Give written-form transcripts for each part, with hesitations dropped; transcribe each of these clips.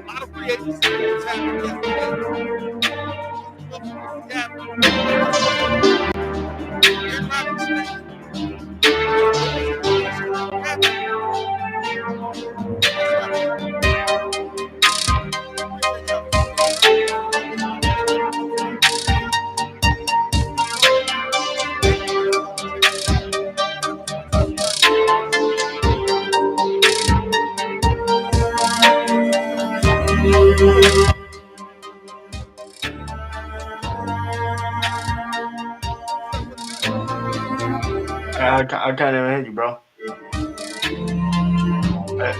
lot of free agency moves happened yesterday. Aaron Rodgers staying. I can't even hear you, bro.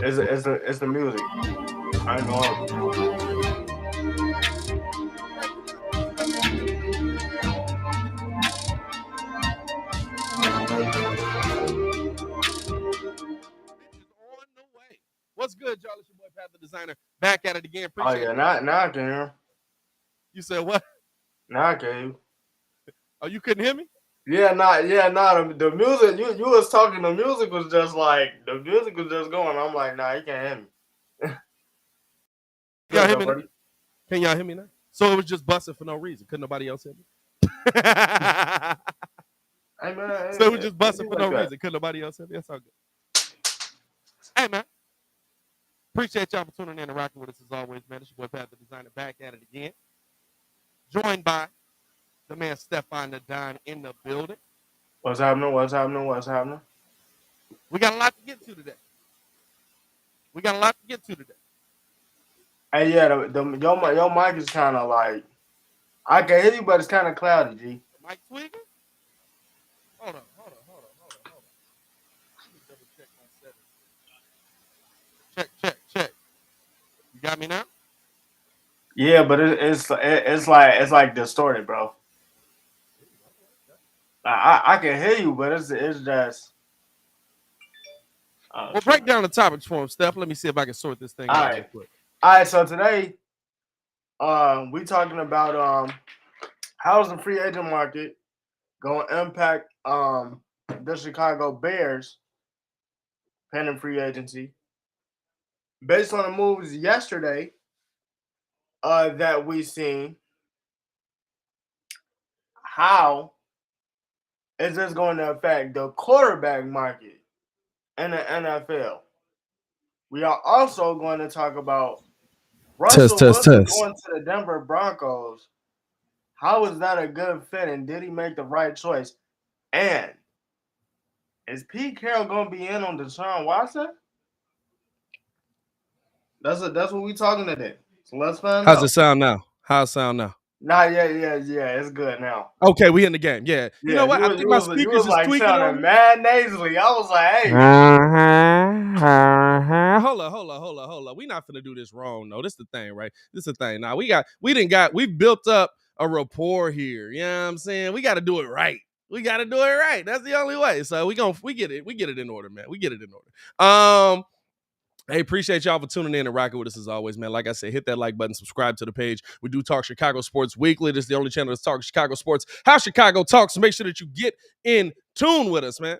It's the music. I know. What's good, y'all? It's your boy Pat the Designer. Back at it again. Appreciate it. Now I can hear. You said what? Now I can hear you. Oh, you couldn't hear me? Yeah, the music you was talking, the music was just like going. I'm like, nah, you can't hear me. Y'all hear me now? Can y'all hear me now? So it was just busting for no reason. Couldn't nobody else hear me? Hey, man, so it was just busting for no reason. Couldn't nobody else hear me? That's all good. Hey, man. Appreciate y'all for tuning in and rocking with us as always, man. It's your boy Pat the Designer back at it again. Joined by the man Stefan the Don in the building. What's happening? We got a lot to get to today. Hey, yeah, your mic is kind of like, I can hear you, but it's kind of cloudy, G. Mic tweaking? Hold on. Let me double check my settings. Check. You got me now? Yeah, but it's like distorted, bro. I can hear you, but it's just. Well, break down the topics for him, Steph. Let me see if I can sort this thing out real quick. All right, so today, we talking about how's the free agent market going to impact the Chicago Bears pending free agency based on the moves yesterday that we seen. How is this going to affect the quarterback market in the NFL? We are also going to talk about Russell Wilson going to the Denver Broncos. How is that a good fit, and did he make the right choice? And is Pete Carroll going to be in on Deshaun Watson? That's what we talking today. So let's find out. How's it sound now? Nah, yeah, it's good now. Okay, we in the game. Yeah. You know what? I think my speakers is tweaking on mad nasally. I was like, hey. Hold on. We not finna do this wrong, though. This the thing, right? Now we've built up a rapport here. You know what I'm saying? We got to do it right. That's the only way. So we get it in order, man. Hey, appreciate y'all for tuning in and rocking with us as always, man. Like I said, hit that like button, subscribe to the page. We do talk Chicago sports weekly. This is the only channel that's talking Chicago sports, how Chicago talks. So make sure that you get in tune with us, man.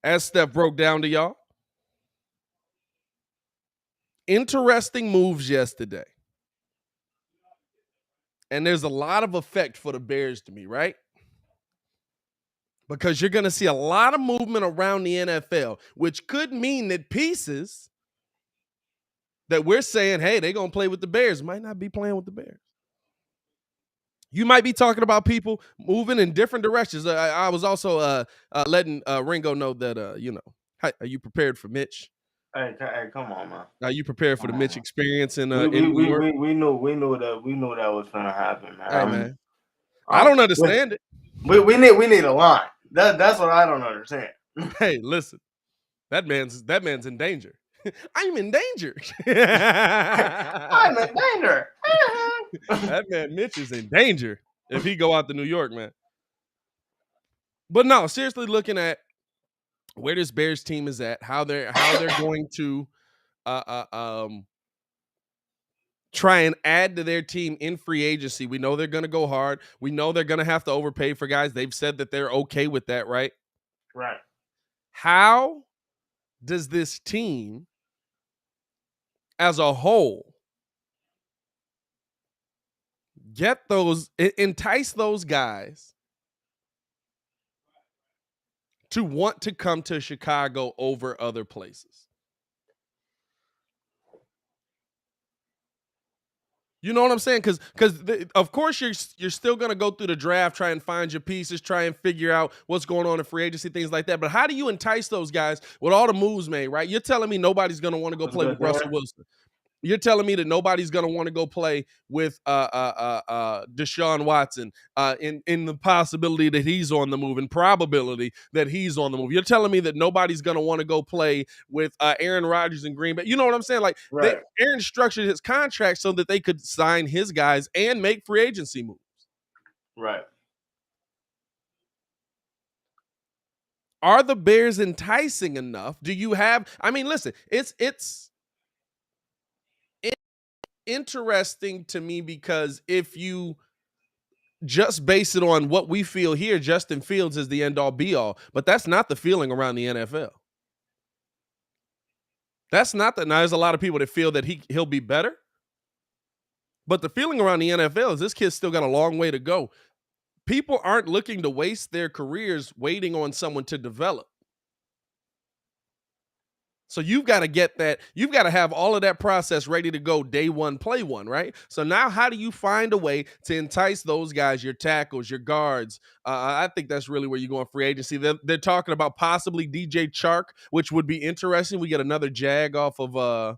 As Steph broke down to y'all, interesting moves yesterday. And there's a lot of effect for the Bears to me, right? Because you're going to see a lot of movement around the NFL, which could mean that pieces that we're saying, hey, they're going to play with the Bears, might not be playing with the Bears. You might be talking about people moving in different directions. I was also letting Ringo know that, are you prepared for Mitch? Hey, come on, man. Are you prepared for the Mitch experience in New York? We knew that was going to happen, man. Hey, man. I don't understand it. We need a line. That's what I don't understand. Hey, listen, that man's in danger. I'm in danger. I'm in danger. That man Mitch is in danger if he go out to New York, man. But no, seriously, looking at where this Bears team is at, how they're going to try and add to their team in free agency. We know they're going to go hard. We know they're going to have to overpay for guys. They've said that they're okay with that, right? Right. how does this team as a whole entice those guys to want to come to Chicago over other places? You know what I'm saying? Because of course you're still gonna go through the draft, try and find your pieces, try and figure out what's going on in free agency, things like that. But how do you entice those guys with all the moves made? Right? You're telling me nobody's gonna want to go play with Russell Wilson. You're telling me that nobody's going to want to go play with Deshaun Watson in the possibility that he's on the move and probability that he's on the move. You're telling me that nobody's going to want to go play with Aaron Rodgers in Green Bay. You know what I'm saying? Like, Right. Aaron structured his contract so that they could sign his guys and make free agency moves. Right. Are the Bears enticing enough? Do you have? I mean, listen, it's interesting to me because if you just base it on what we feel here, Justin Fields is the end all be all, but that's not the feeling around the NFL. That's not the. Now, there's a lot of people that feel that he'll be better, but the feeling around the NFL is this kid's still got a long way to go. People aren't looking to waste their careers waiting on someone to develop. So you've got to get that. You've got to have all of that process ready to go day one, play one, right? So now how do you find a way to entice those guys, your tackles, your guards? I think that's really where you go in free agency. They're talking about possibly DJ Chark, which would be interesting. We get another jag off of a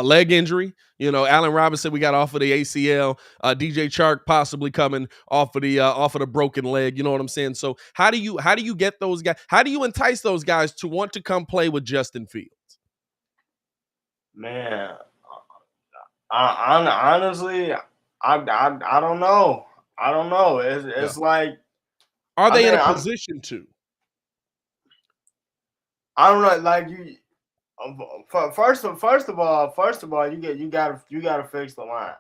leg injury. You know, Allen Robinson, we got off of the ACL. DJ Chark possibly coming off of the broken leg. You know what I'm saying? So how do you get those guys? How do you entice those guys to want to come play with Justin Fields? Man, honestly, I don't know. I don't know. It's like, are they in a position to? I don't know. Like you. First of all, you gotta fix the line,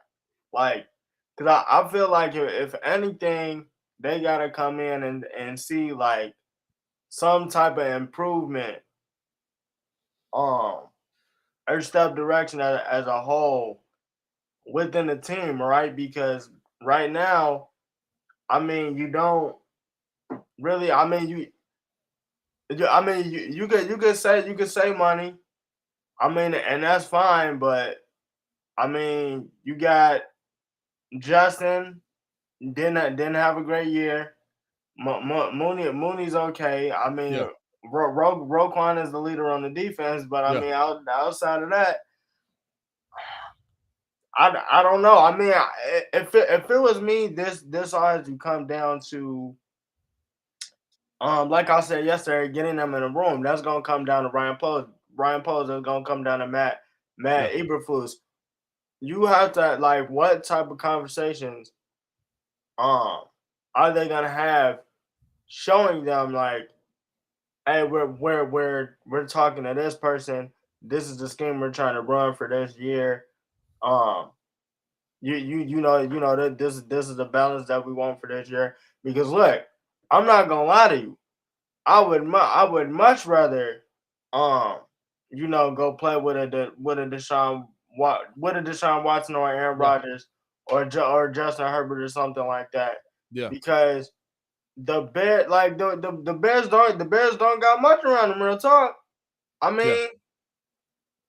like, because I feel like if anything, they gotta come in and see like some type of improvement, or step direction as a whole within the team, right? Because right now, I mean, you don't really. I mean, you could say money. I mean, and that's fine, but I mean, you got Justin didn't have a great year. Mooney's okay. I mean, Roquan is the leader on the defense, but I mean, outside of that, I don't know. I mean, if it was me, this all has to come down to, like I said yesterday, getting them in a room. That's gonna come down to Ryan Poles. Ryan Poles is gonna come down to Matt Eberflus. You have to, like, what type of conversations are they gonna have, showing them like, hey, we're talking to this person. This is the scheme we're trying to run for this year. You know that this is the balance that we want for this year. Because look, I'm not gonna lie to you. I would much rather go play with a Deshaun Watson or Aaron Rodgers or Justin Herbert or something like that. Yeah. Because the Bears the Bears don't got much around them, real talk. I mean,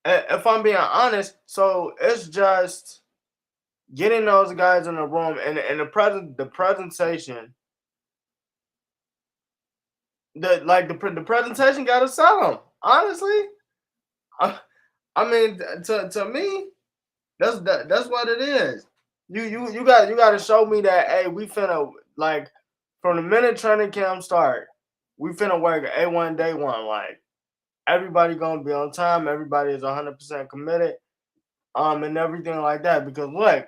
if I'm being honest, so it's just getting those guys in the room and the presentation. The presentation got to sell them. Honestly, I mean, to me, that's what it is. You got to show me that, hey, we finna, like, from the minute training camp start, we finna work A1 day one. Like, everybody gonna be on time. Everybody is 100% committed, and everything like that. Because look,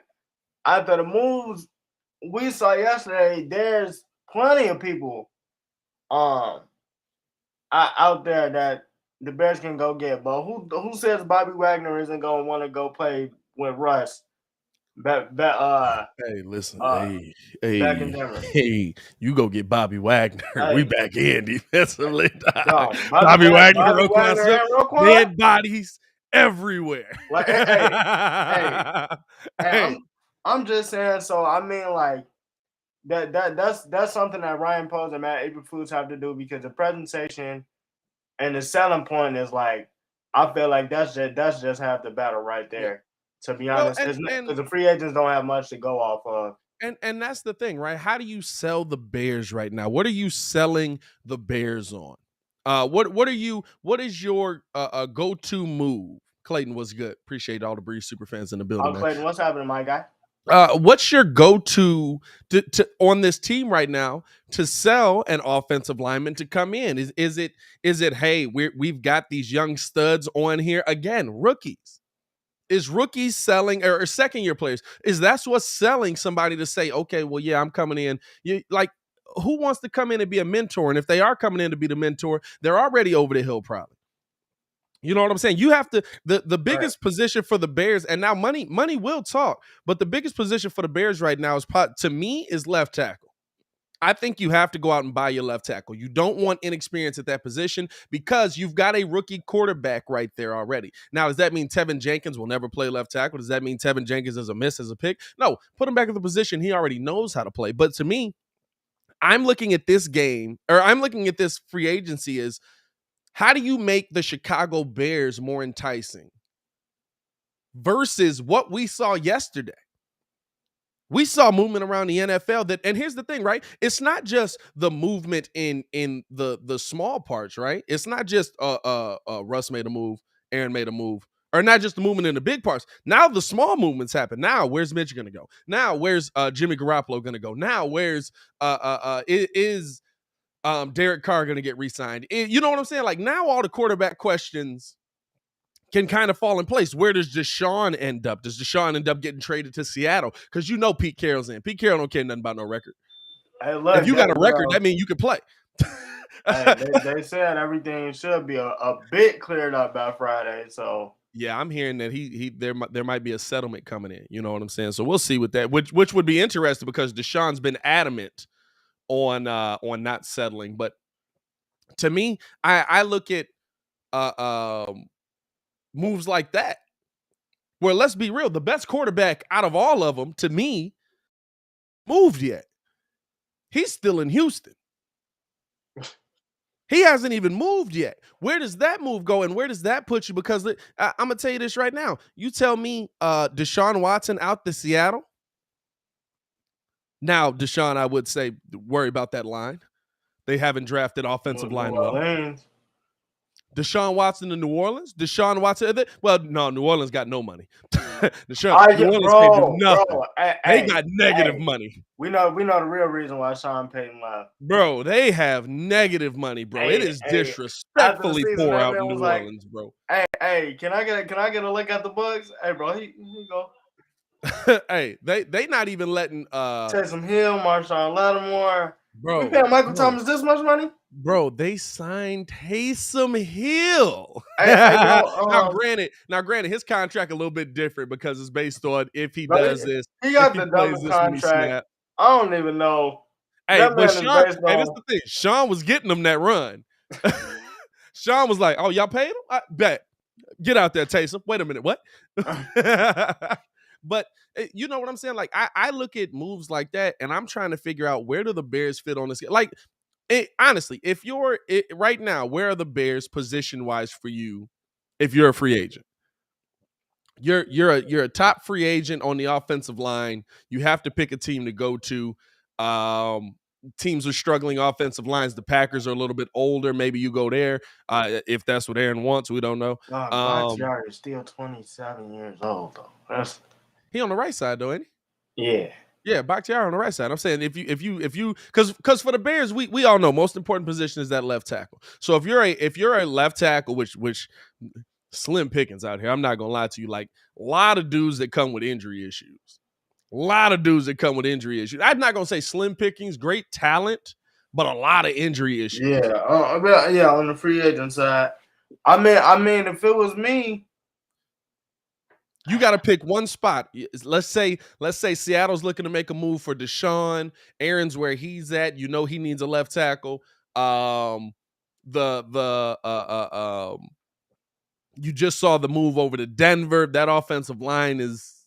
after the moves we saw yesterday, there's plenty of people out there that the Bears can go get. But who says Bobby Wagner isn't gonna want to go play with Russ Hey, listen, back in Denver. hey, you go get Bobby Wagner. Hey. We back in defensively. No, Bobby Wagner, Bobby Roquan Wagner Smith, and Roquan. dead bodies everywhere. Like, hey, I'm just saying. So I mean, like that's something that Ryan Poles and Matt Eberflus have to do, because the presentation and the selling point is like, I feel like that's just half the battle right there. Yeah. To be honest, because the free agents don't have much to go off of. And that's the thing, right? How do you sell the Bears right now? What are you selling the Bears on? What is your go-to move? Clayton was good. Appreciate all the Breeze super fans in the building. Clayton, what's happening, my guy? What's your go-to to on this team right now to sell an offensive lineman to come in? Is it hey, we've got these young studs on here again, rookies? Is rookies selling, or second year players? Is that's what's selling somebody to say, okay, well, yeah, I'm coming in. Who wants to come in and be a mentor? And if they are coming in to be the mentor, they're already over the hill probably. You know what I'm saying? You have to the biggest position for the Bears, and now money will talk, but the biggest position for the Bears right now to me is left tackle. I think you have to go out and buy your left tackle. You don't want inexperience at that position because you've got a rookie quarterback right there already. Now, does that mean Tevin Jenkins will never play left tackle? Does that mean Tevin Jenkins is a miss as a pick? No, put him back in the position he already knows how to play. But to me, I'm looking at this game, or I'm looking at this free agency as, how do you make the Chicago Bears more enticing versus what we saw yesterday? We saw movement around the NFL and here's the thing, right? It's not just the movement in the small parts, right? It's not just Russ made a move, Aaron made a move, or not just the movement in the big parts. Now the small movements happen. Now where's Mitch going to go? Now where's Jimmy Garoppolo going to go? Now where's is Derek Carr going to get re-signed? You know what I'm saying? Like, now all the quarterback questions can kind of fall in place. Where does Deshaun end up? Does Deshaun end up getting traded to Seattle? Because Pete Carroll's in. Pete Carroll don't care nothing about no record. Hey, look, if you got a record, that means you can play. They said everything should be a bit cleared up by Friday. So yeah, I'm hearing that there might be a settlement coming in. You know what I'm saying? So we'll see with that, which would be interesting because Deshaun's been adamant on not settling. But to me, I look at moves like that, where, let's be real, the best quarterback out of all of them, to me, moved yet. He's still in Houston. He hasn't even moved yet. Where does that move go, and where does that put you? Because I'm going to tell you this right now. You tell me Deshaun Watson out to Seattle. Now, Deshaun, I would say, worry about that line. They haven't drafted offensive line well. Deshaun Watson in New Orleans? Deshaun Watson? Well, no, New Orleans got no money. New Orleans can't do nothing. They got negative money. We know the real reason why Sean Payton left. Bro, they have negative money, bro. It is disrespectfully poor out in New Orleans, bro. Hey, can I get a look at the books? Hey, bro, here you go. Hey, they not even letting Taysom Hill, Marshawn Lattimore. Bro, we paying Michael Thomas this much money? Bro, they signed Taysom Hill. Now, granted, his contract a little bit different because it's based on if he does this. He got the dumbest contract. I don't even know. Hey, but Sean, that's the thing. Sean was getting them that run. Sean was like, "Oh, y'all paid him? I bet. Get out there, Taysom. Wait a minute, what?" But you know what I'm saying? Like, I look at moves like that, and I'm trying to figure out, where do the Bears fit on this? Like, honestly, if you're right now, where are the Bears position wise for you? If you're a free agent, you're a top free agent on the offensive line. You have to pick a team to go to. Teams are struggling offensive lines. The Packers are a little bit older. Maybe you go there if that's what Aaron wants. We don't know. Bakhtiari is still 27 years old though. He on the right side though, ain't he? Yeah. Yeah, Bakhtiari on the right side. I'm saying if you because for the Bears, we all know most important position is that left tackle. So if you're a left tackle, which slim pickings out here, I'm not gonna lie to you, like a lot of dudes that come with injury issues. I'm not gonna say slim pickings, great talent, but a lot of injury issues. Yeah, on the free agent side. I mean, if it was me, You got to pick one spot. Let's say Seattle's looking to make a move for Deshaun. Aaron's where he's at. You know he needs a left tackle. You just saw the move over to Denver. That offensive line is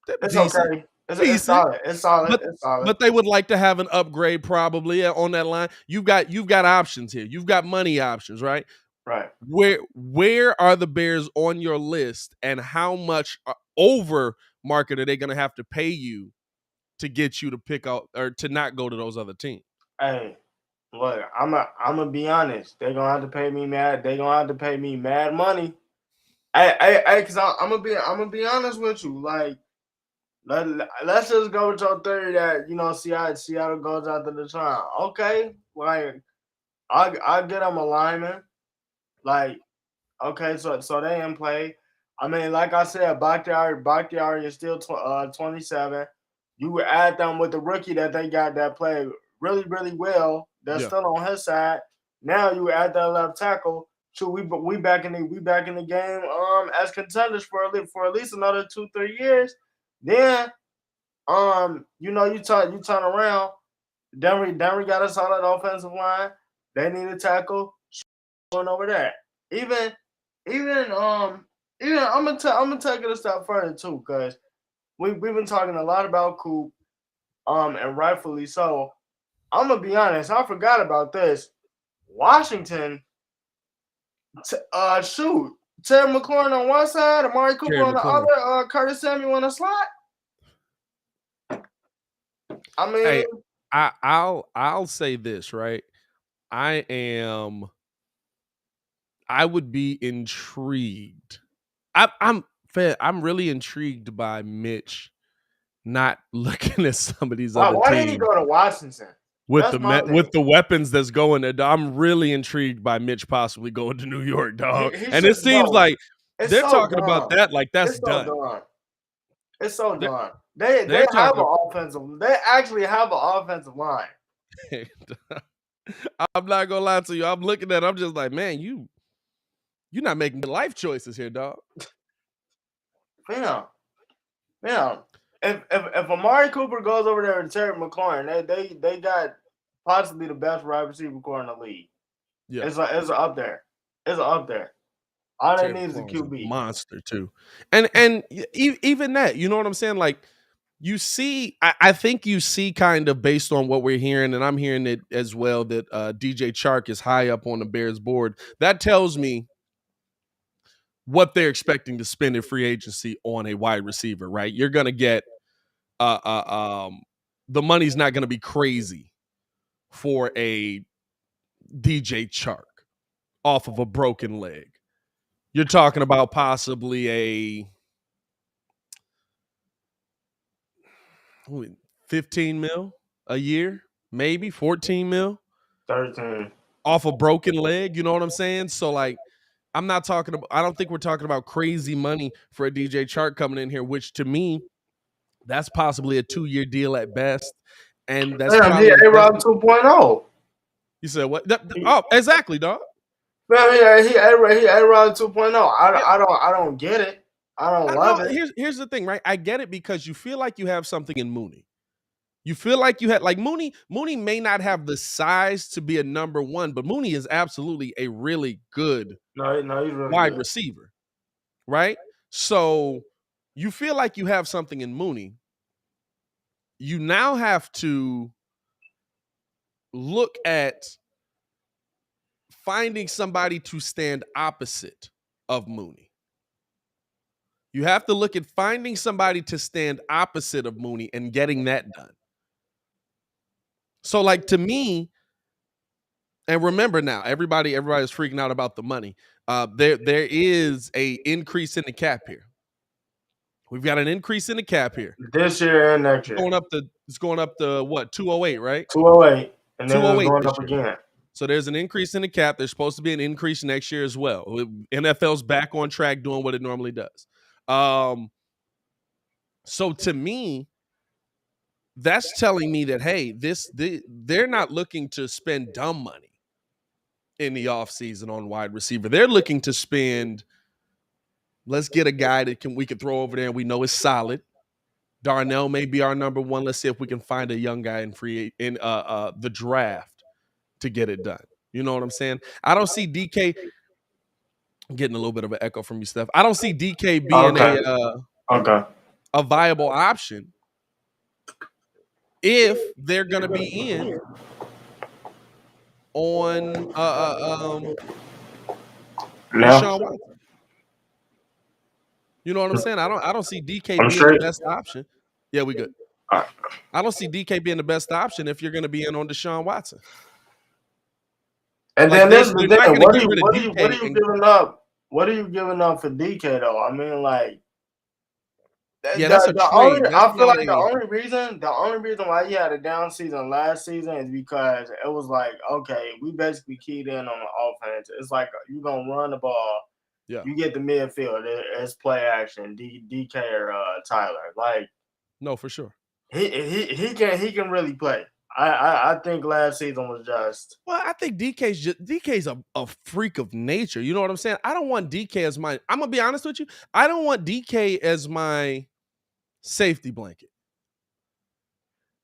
It's decent, okay. It's decent. solid. It's solid. But, It's solid. but they would like to have an upgrade probably on that line. You've got options here. You've got money options, right? Right. Where are the Bears on your list, and how much over market are they going to have to pay you to get you to pick out or to not go to those other teams? Hey, look, I'm gonna be honest. They're gonna have to pay me mad. They're gonna have to pay me mad money. Because I'm gonna be honest with you. Like, let's just go with your theory that Seattle goes after Deshaun. Okay, like I get them a lineman. Like, okay, so they in play. I mean, like I said, Bakhtiari is still 27. You would add them with the rookie that they got that played really, really well. That's still on his side. Now you add that left tackle. So we back in the game as contenders for at least another 2-3 years. Then you turn around. Denver got a solid offensive line. They need a tackle. Going over that. Even I'm gonna take it a step further too, because we've been talking a lot about Coop, and rightfully so. I'm gonna be honest, I forgot about this. Washington, Terry McLaurin on one side, Amari Cooper on the other, Curtis Samuel on the slot. I mean, hey, I'll say this, right? I would be intrigued. I'm really intrigued by Mitch not looking at some of these other teams. Why didn't he go to Washington? With the weapons that's going there, I'm really intrigued by Mitch possibly going to New York, dog. And it seems like they're talking about that like that's done. It's so done. They have an offensive. They actually have an offensive line. I'm not gonna lie to you. I'm looking at it, I'm just like, man, you're not making good life choices here, dog. Yeah. If Amari Cooper goes over there and Terry McLaurin, they got possibly the best wide receiver core in the league. Yeah, it's up there. It's up there. All they need is a QB. Monster too, and even that, you know what I'm saying? Like, you see, I think you see kind of based on what we're hearing, and I'm hearing it as well, that DJ Chark is high up on the Bears board. That tells me what they're expecting to spend in free agency on a wide receiver, right? You're gonna get the money's not gonna be crazy for a DJ Chark off of a broken leg. You're talking about possibly a 15 mil a year, maybe 14 mil. 13. Off a broken leg, you know what I'm saying? So, like, I don't think we're talking about crazy money for a DJ Chark coming in here, which to me, that's possibly a 2-year deal at best. And that's probably A-Rod 2.0. You said what? Exactly, dog. Man, he A-Rod 2.0. I don't get it. I don't love it. Here's the thing, right? I get it because you feel like you have something in Mooney. You feel like you had, like, Mooney may not have the size to be a number one, but Mooney is absolutely a really good he's really wide good receiver, right? So you feel like you have something in Mooney. You now have to look at finding somebody to stand opposite of Mooney. You have to look at finding somebody to stand opposite of Mooney and getting that done. So, like, to me, and remember now, everybody is freaking out about the money. There is a increase in the cap here. We've got an increase in the cap here this year and next year. It's going up to what? 208, right? 208, and then it's going up again. So there's an increase in the cap. There's supposed to be an increase next year as well. NFL's back on track doing what it normally does. So to me, that's telling me that, hey, they're not looking to spend dumb money in the offseason on wide receiver. They're looking to spend Let's get a guy that we can throw over there and we know is solid. Darnell may be our number one. Let's see if we can find a young guy in the draft to get it done. You know what I'm saying? I don't see DK. I'm getting a little bit of an echo from you, Steph. I don't see DK being a viable option if they're going to be in on Deshaun Watson. You know what I'm saying? I don't see DK being the best option. Yeah, we good. Right. I don't see DK being the best option if you're going to be in on Deshaun Watson. And then this is the thing. What are you giving up? What are you giving up for DK though? I mean, like, that's a trade. I feel like the only reason why he had a down season last season is because it was like, okay, we basically keyed in on the offense. It's like you're gonna run the ball. Yeah. You get the midfield. It's play action. DK or Tyler. Like, no, for sure. He can really play. I think last season was just. Well, I think DK's a freak of nature. You know what I'm saying? I don't want DK as my. I'm gonna be honest with you. I don't want DK as my safety blanket.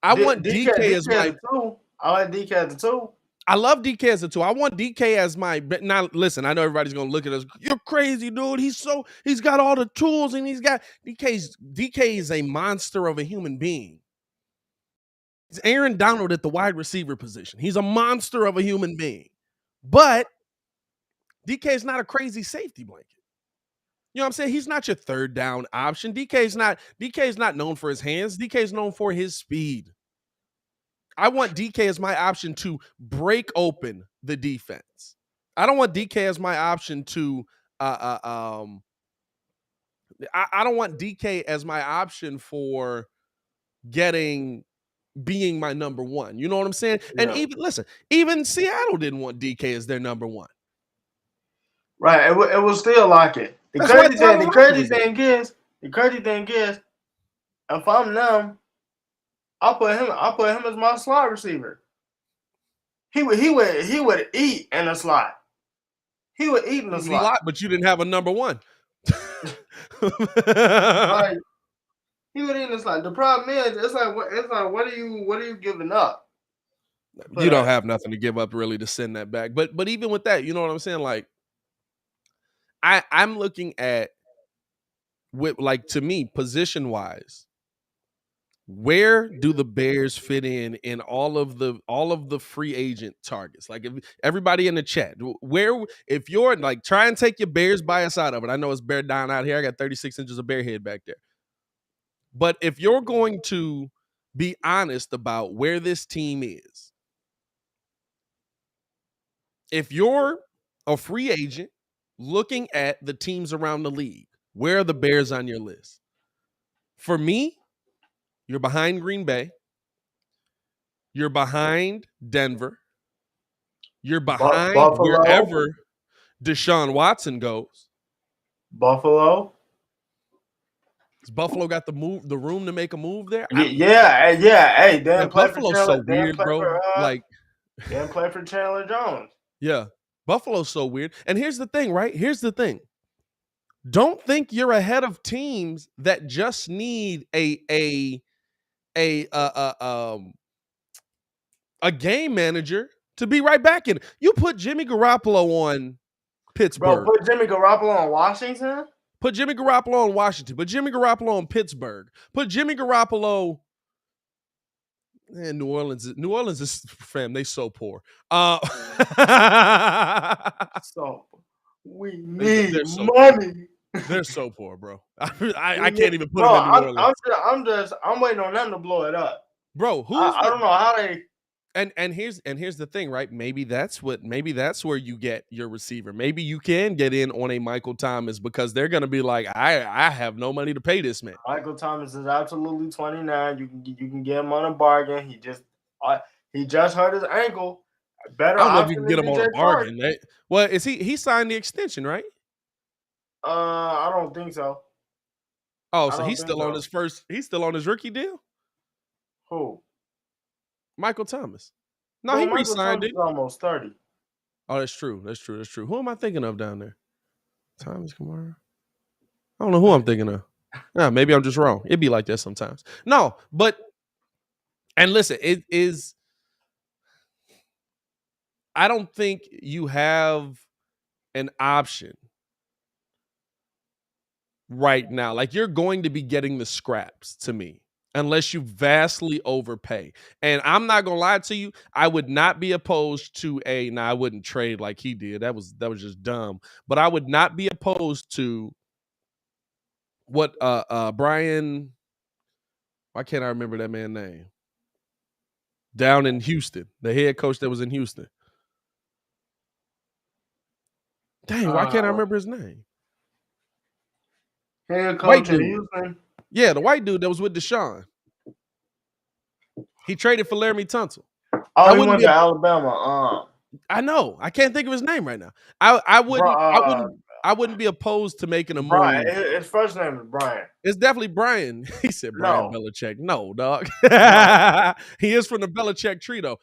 I want DK as my. I like DK as a 2. I love DK as a 2. I want DK as my. Now, listen. I know everybody's gonna look at us. You're crazy, dude. He's got all the tools, and he's got DK is a monster of a human being. It's Aaron Donald at the wide receiver position. He's a monster of a human being. But DK is not a crazy safety blanket. You know what I'm saying? He's not your third down option. DK is not known for his hands. DK is known for his speed. I want DK as my option to break open the defense. I don't want DK as my option to I don't want DK as my option for being my number one. You know what I'm saying? Yeah. And even Seattle didn't want DK as their number one. Right. It was still like it. The crazy thing is, if I'm them, I'll put him as my slot receiver. He would eat in the slot. He would eat in the slot. But you didn't have a number one. Like, he would eat in the slot. The problem is, it's like what are you giving up? You don't have nothing to give up really to send that back. But even with that, you know what I'm saying? Like, I'm looking at to me, position wise, where do the Bears fit in all of the free agent targets? Like, if everybody in the chat, if you're like, try and take your Bears bias out of it. I know it's bear down out here. I got 36 inches of bear head back there. But if you're going to be honest about where this team is, if you're a free agent looking at the teams around the league, where are the Bears on your list? For me, you're behind Green Bay. You're behind Denver. You're behind wherever Deshaun Watson goes. Buffalo. Has Buffalo got the room to make a move there? Yeah. Hey, Buffalo's so weird, bro. Like, they didn't play for Chandler Jones. Yeah, Buffalo's so weird. And here's the thing, right? Here's the thing. Don't think you're ahead of teams that just need a game manager to be right back in. You put Jimmy Garoppolo on Pittsburgh. Bro, put Jimmy Garoppolo on Washington? Put Jimmy Garoppolo on Washington. Put Jimmy Garoppolo on Pittsburgh. Put Jimmy Garoppolo in New Orleans. New Orleans is, fam, they so poor. So we need money. They're so poor, bro. I can't even put them in New Orleans. I'm waiting on them to blow it up. Bro, I don't know how they. And here's the thing, right? Maybe that's where you get your receiver. Maybe you can get in on a Michael Thomas because they're gonna be like, I have no money to pay this man. Michael Thomas is absolutely 29. You can get him on a bargain. He just hurt his ankle. Better. I don't know if you can get him on a bargain. Well, he signed the extension, right? I don't think so. Oh, so he's still on his rookie deal? Who? Michael Thomas. No, he re-signed it. Almost 30. Oh, that's true. Who am I thinking of down there? Thomas Kamara. I don't know who I'm thinking of. Yeah, maybe I'm just wrong. It'd be like that sometimes. No, but and listen, it is. I don't think you have an option right now. Like you're going to be getting the scraps to me unless you vastly overpay. And I'm not gonna lie to you, I would not be opposed to I wouldn't trade like he did. That was just dumb. But I would not be opposed to what Brian, why can't I remember that man's name? Down in Houston, the head coach that was in Houston. Dang, why can't I remember his name? Head White coach in dude. Houston. Yeah, the white dude that was with Deshaun. He traded for Laramie Tunsil. Oh, he went to Alabama. I know. I can't think of his name right now. I wouldn't be opposed to making a Brian. move. His first name is Brian. It's definitely Brian. He said Brian Belichick. No, dog. No. He is from the Belichick tree, though.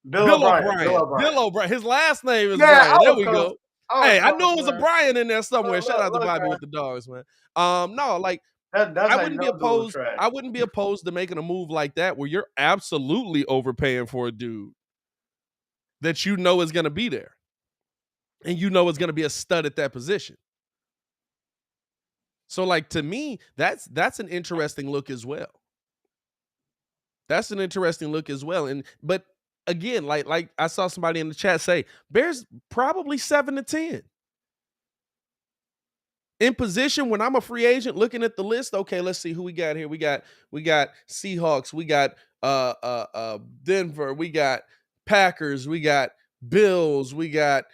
Bill O'Brien. His last name is Brian. There we go. Hey, I knew it was a Brian in there somewhere. Shout out to Bobby with the dogs, man. No, like I wouldn't be opposed. I wouldn't be opposed to making a move like that where you're absolutely overpaying for a dude that you know is going to be there, and you know is going to be a stud at that position. So, like to me, that's an interesting look as well. That's an interesting look as well. But again, like I saw somebody in the chat say, Bears probably 7-10. In position when I'm a free agent looking at the list, okay, let's see who we got here. We got Seahawks, we got Denver, we got Packers, we got Bills, we got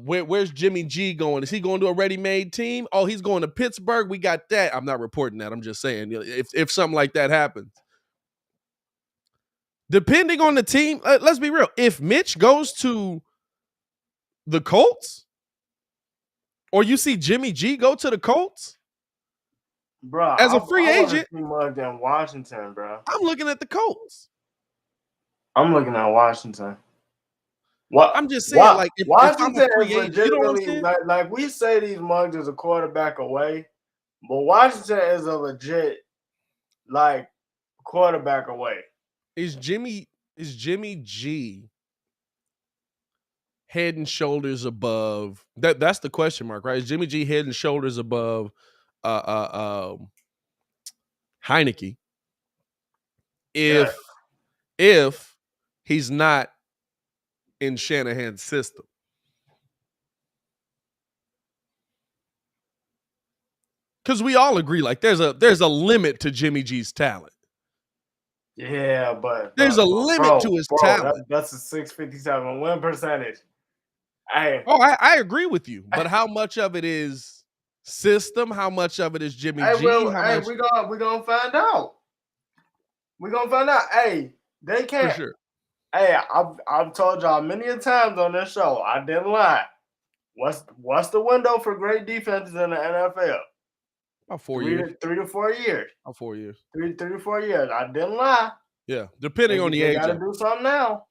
where's Jimmy G going? Is he going to a ready-made team? Oh, he's going to Pittsburgh. We got that. I'm not reporting that. I'm just saying if something like that happens. Depending on the team, let's be real. If Mitch goes to the Colts, or you see Jimmy G go to the Colts, bro, as a free agent, in Washington, bro. I'm looking at the Colts. I'm looking at Washington. What I'm just saying, like if Washington I'm a free agent, you know what I'm saying? Like we say these mugs is a quarterback away, but Washington is a legit like quarterback away. Is Jimmy G head and shoulders above? That's the question mark, right? Is Jimmy G head and shoulders above Heineke? If he's not in Shanahan's system. Because we all agree, like there's a limit to Jimmy G's talent. Yeah, but there's a limit to his talent. That's a 657 win percentage. I agree with you, but how much of it is system? How much of it is Jimmy G? We're gonna find out. We're gonna find out. Hey, they can't. For sure. Hey, I've told y'all many a times on this show. I didn't lie. What's the window for great defenses in the NFL? About 4 years. 3 to 4 years. About 4 years. 3 to 4 years. I didn't lie. Yeah, depending on the age. They got to do something now.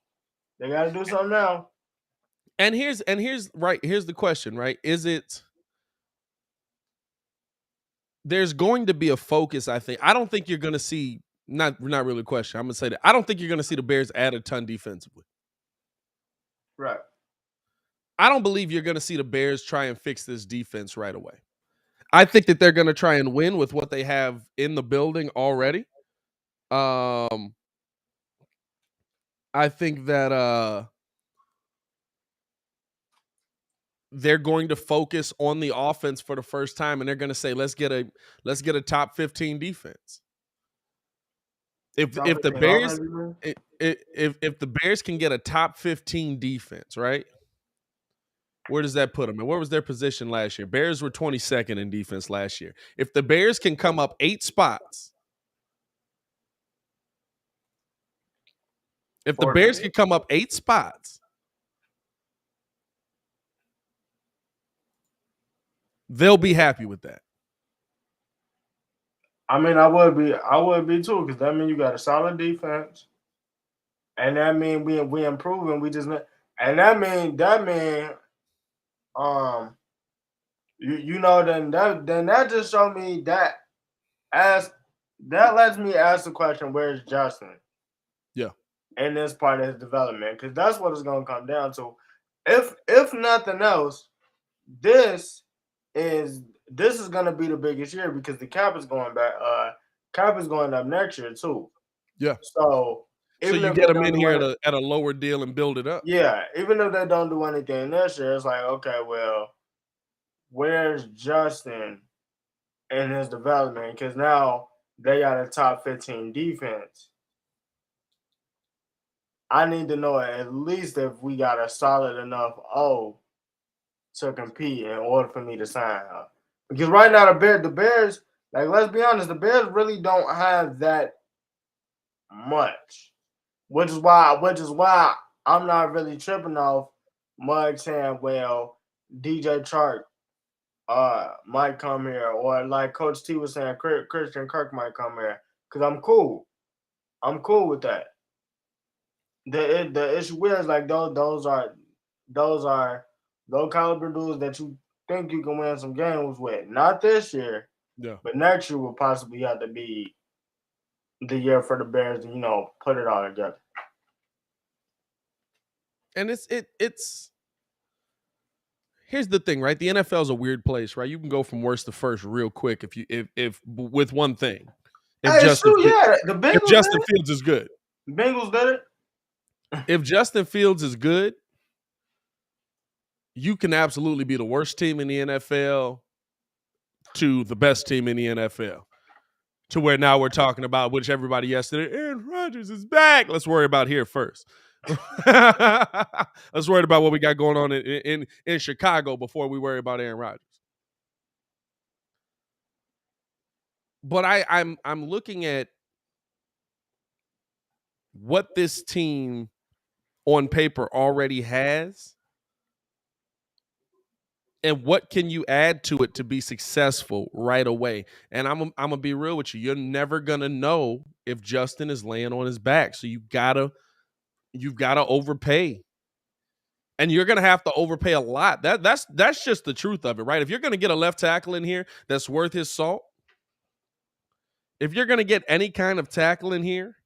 And here's the question, right? Is it? There's going to be a focus, I think. I don't think you're going to see. Not really a question. I'm going to say that. I don't think you're going to see the Bears add a ton defensively. Right. I don't believe you're going to see the Bears try and fix this defense right away. I think that they're going to try and win with what they have in the building already. I think that they're going to focus on the offense for the first time, and they're going to say, let's get a top 15 defense. If the Bears can get a top 15 defense, right? Where does that put them? And where was their position last year? Bears were 22nd in defense last year. If the Bears can come up 8 spots, they'll be happy with that. I mean, I would be too, because that means you got a solid defense, and that means we improving. And that mean You know, then that just showed me that that lets me ask the question, where's Justin? Yeah. In this part of his development, because that's what it's going to come down to. If nothing else, this is going to be the biggest year because the cap is going back. Cap is going up next year too. Yeah. So even you if get they them don't in do here anything, at a lower deal and build it up. yeah, even if they don't do anything this year, it's like, okay, well, where's Justin in his development? Because now they got a top 15 defense. I need to know at least if we got a solid enough to compete in order for me to sign her. Because right now the Bears, like, let's be honest, the Bears really don't have that much. Which is why I'm not really tripping off Mug saying, well, DJ Chark might come here, or like Coach T was saying, Christian Kirk might come here. Because I'm cool. I'm cool with that. The issue is, like, those are low caliber dudes that you think you can win some games with. Not this year, Yeah. but next year will possibly have to be the year for the Bears to, put it all together. And it's here's the thing, right? The NFL is a weird place, right? You can go from worst to first real quick if with one thing. The Bengals if Justin Fields is good. The Bengals did it. If Justin Fields is good, you can absolutely be the worst team in the NFL to the best team in the NFL. To where now we're talking about, which everybody yesterday, Aaron Rodgers is back. Let's worry about here first. Let's worry about what we got going on in Chicago before we worry about Aaron Rodgers. But I'm looking at what this team on paper already has, and what can you add to it to be successful right away. And I'm gonna be real with you. You're never gonna know if Justin is laying on his back. So you've gotta overpay. And you're gonna have to overpay a lot. That's just the truth of it, right? If you're gonna get a left tackle in here that's worth his salt, if you're gonna get any kind of tackle in here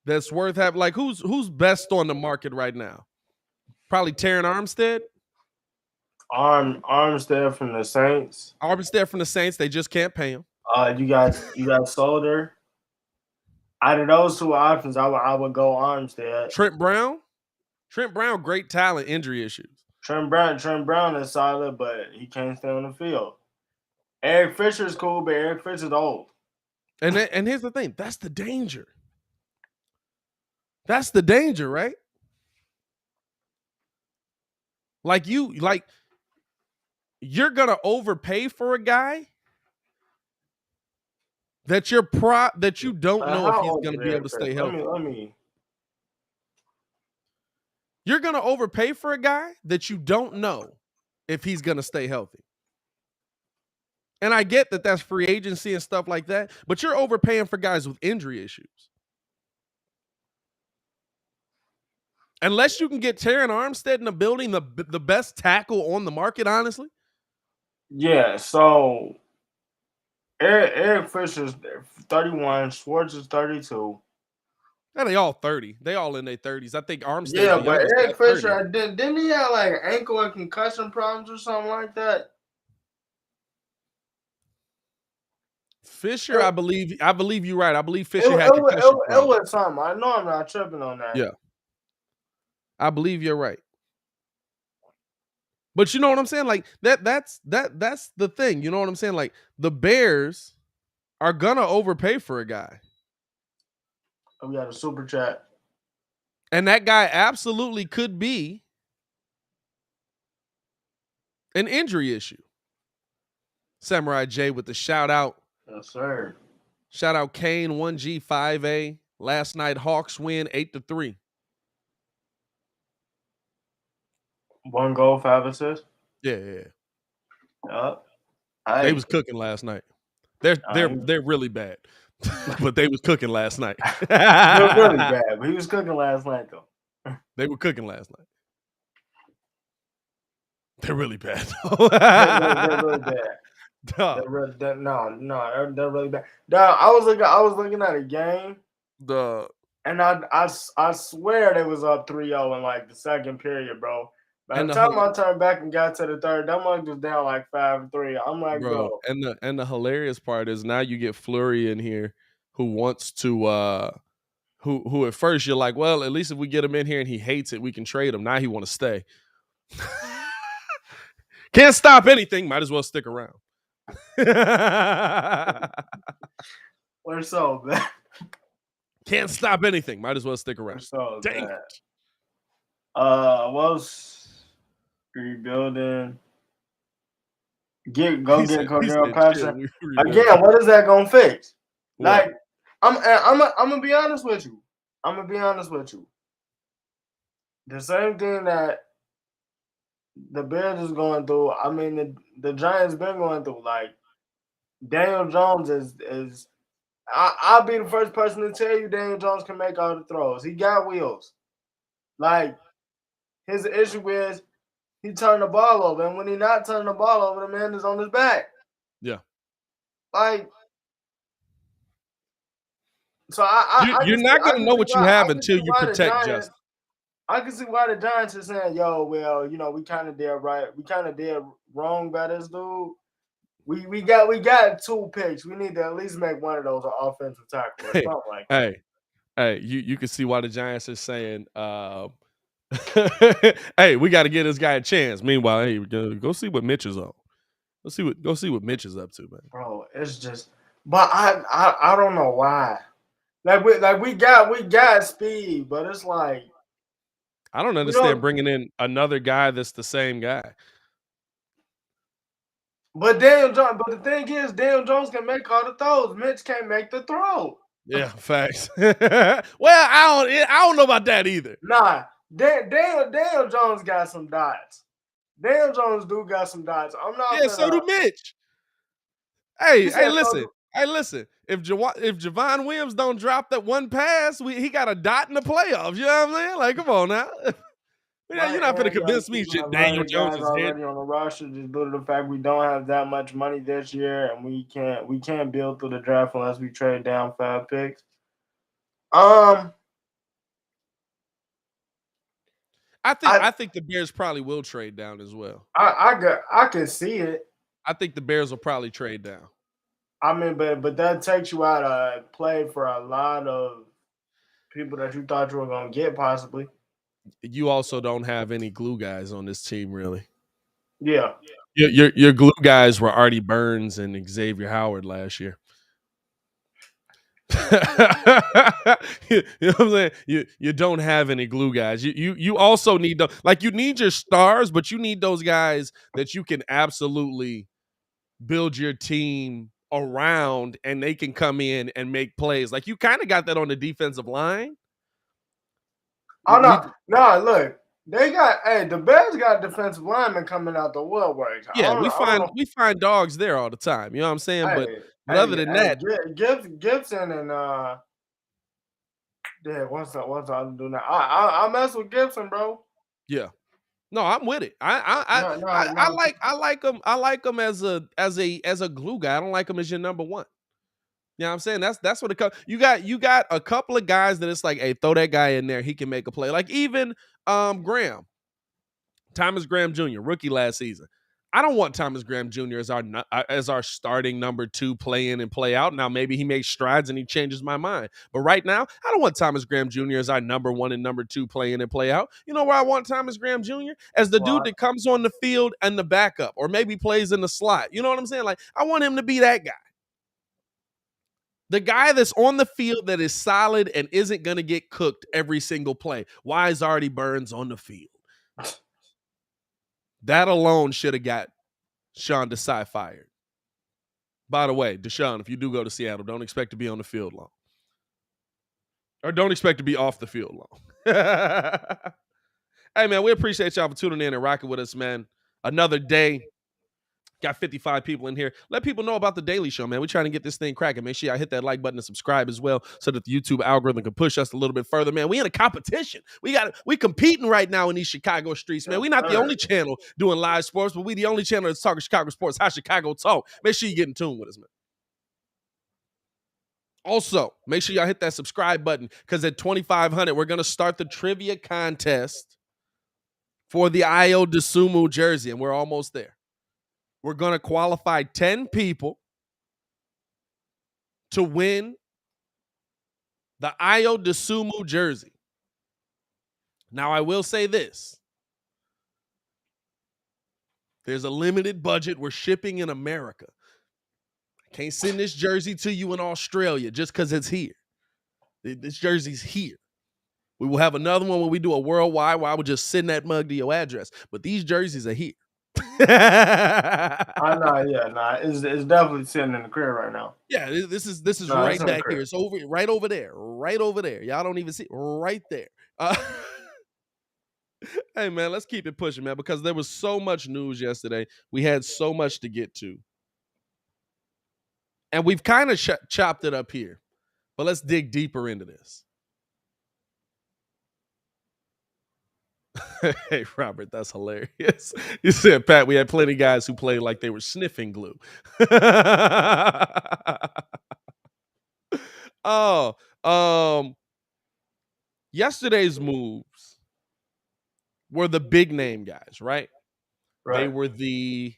that's worth having, like, who's best on the market right now? Probably Terran Armstead. Armstead from the Saints. Armstead from the Saints. They just can't pay him. You got Solder. Out of those two options, I would go Armstead. Trent Brown, great talent, injury issues. Trent Brown is solid, but he can't stay on the field. Eric Fisher's cool, but Eric Fisher's old. And here's the thing. That's the danger. That's the danger, right? You're gonna overpay for a guy that you don't know if he's gonna be able to stay healthy. You're gonna overpay for a guy that you don't know if he's gonna stay healthy. And I get that that's free agency and stuff like that, but you're overpaying for guys with injury issues. Unless you can get Terran Armstead in the building, the best tackle on the market, honestly. Yeah, so Eric Fisher's 31, Schwartz is 32. And they all 30. They all in their 30s. I think Armstead. Yeah, but Eric Fisher, didn't he have like ankle and concussion problems or something like that? Fisher, I believe you're right. I believe Fisher had concussion problems. It was something. I know I'm not tripping on that. Yeah. I believe you're right. But you know what I'm saying? Like that's the thing. You know what I'm saying? Like, the Bears are gonna overpay for a guy. We got a super chat. And that guy absolutely could be an injury issue. Samurai J with the shout out. Yes, sir. Shout out Kane, 1G, 5A. Last night, Hawks win 8-3. 1 goal, 5 assists. Yeah. They was cooking last night. They're really bad, but they was cooking last night. They're really bad, but he was cooking last night though. They were cooking last night. They're really bad. They're really bad. Duh. They're really, they're really bad. Dog, I was looking at a game, The and I swear they was up 3-0 in like the second period, bro. By and the the time I turned back and got to the third, that mug was down like 5-3. I'm like, bro, bro, and the hilarious part is now you get Fleury in here who wants to who at first you're like, well, at least if we get him in here and he hates it, we can trade him. Now he want to stay. Can't stop anything, might as well stick around. we're so bad. Can't stop anything, might as well stick We're around. so Dang bad. it. Was rebuilding. Go He get said, Cordell chill, Patterson. we rebuilding. Again, what is that gonna fix? What? Like, I'm gonna be honest with you. The same thing that the Bears is going through. I mean, the Giants been going through. Like, Daniel Jones is. I'll be the first person to tell you Daniel Jones can make all the throws. He got wheels. Like, his issue is he turned the ball over, and when he not turning the ball over, the man is on his back. Yeah. Like, so you're not gonna know what you have until you protect Justin. I can see why the Giants are saying, "Yo, well, we kind of did right. We kind of did wrong by this dude. We got 2 picks. We need to at least make one of those an offensive tackle or something like that." Hey, you can see why the Giants are saying, hey, we got to give this guy a chance. Meanwhile, hey, go see what Mitch is on. Go see what Mitch is up to, man. Bro, it's just, but I don't know why. We got speed, but it's like I don't understand bringing in another guy that's the same guy. But the thing is, Daniel Jones can make all the throws. Mitch can't make the throw. Yeah, facts. Well, I don't know about that either. Nah, Daniel Jones got some dots. Daniel Jones do got some dots. I'm not. Yeah, so do Mitch. Hey, listen. If Javon Williams don't drop that one pass, he got a dot in the playoffs. You know what I'm saying? Like, come on now. You're not going to convince me shit Daniel Jones is already on the roster just due to the fact we don't have that much money this year, and we can't build through the draft unless we trade down 5 picks. I think the Bears probably will trade down as well. I can see it. I think the Bears will probably trade down. I mean, but that takes you out of play for a lot of people that you thought you were going to get, possibly. You also don't have any glue guys on this team, really. Yeah. Your glue guys were Artie Burns and Xavier Howard last year. You know what I'm saying? You don't have any glue guys. You also need you need your stars, but you need those guys that you can absolutely build your team around, and they can come in and make plays. Like, you kind of got that on the defensive line. Oh no! Look, the Bears got defensive linemen coming out the woodwork. Yeah, we find dogs there all the time. You know what I'm saying? But other than that, Gibson and what's I do now? I mess with Gibson, bro. Yeah. No, I'm with it. I like him as a glue guy. I don't like him as your number one. You know what I'm saying? That's what it comes. You got a couple of guys that it's like, hey, throw that guy in there. He can make a play. Like, even Thomas Graham Jr., rookie last season. I don't want Thomas Graham Jr. as our starting number 2 play in and play out. Now, maybe he makes strides and he changes my mind. But right now, I don't want Thomas Graham Jr. as our number 1 and number 2 play in and play out. You know where I want Thomas Graham Jr.? As the dude that comes on the field and the backup, or maybe plays in the slot. You know what I'm saying? Like, I want him to be that guy. The guy that's on the field that is solid and isn't going to get cooked every single play. Why is Artie Burns on the field? That alone should have got Sean Desai fired. By the way, Deshaun, if you do go to Seattle, don't expect to be on the field long. Or don't expect to be off the field long. Hey, man, we appreciate y'all for tuning in and rocking with us, man. Another day, Got 55 people in here. Let people know about the Daily Show, man. We're trying to get this thing cracking. Make sure y'all hit that like button and subscribe as well, so that the YouTube algorithm can push us a little bit further, man. We in a competition. We competing right now in these Chicago streets, man. We're not the only channel doing live sports, but we the only channel that's talking Chicago sports. How Chicago talk. Make sure you get in tune with us, man. Also, make sure y'all hit that subscribe button, because at 2,500, we're going to start the trivia contest for the Ayo Dosunmu jersey, and we're almost there. We're going to qualify 10 people to win the Ayo Dosunmu jersey. Now, I will say this. There's a limited budget. We're shipping in America. I can't send this jersey to you in Australia just because it's here. This jersey's here. We will have another one when we do a worldwide where I would just send that mug to your address. But these jerseys are here. It's definitely sitting in the crib right now. Yeah, this is right back here. It's right over there. Y'all don't even see it, right there. Hey man, let's keep it pushing, man, because there was so much news yesterday. We had so much to get to, and we've kind of chopped it up here. But let's dig deeper into this. Hey, Robert, that's hilarious. You said, Pat, we had plenty of guys who played like they were sniffing glue. Yesterday's moves were the big name guys, right? They were the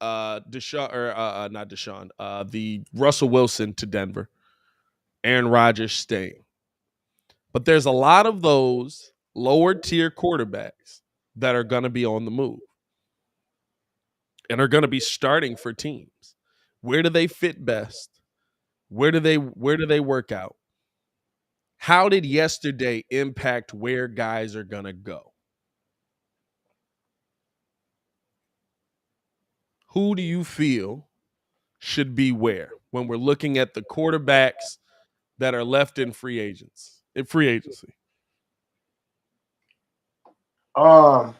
Deshaun, or not Deshaun, the Russell Wilson to Denver, Aaron Rodgers staying. But there's a lot of those lower tier quarterbacks that are going to be on the move and are going to be starting for teams. Where do they fit best? Where do they work out? How did yesterday impact where guys are going to go? Who do you feel should be where when we're looking at the quarterbacks that are left in free agency? I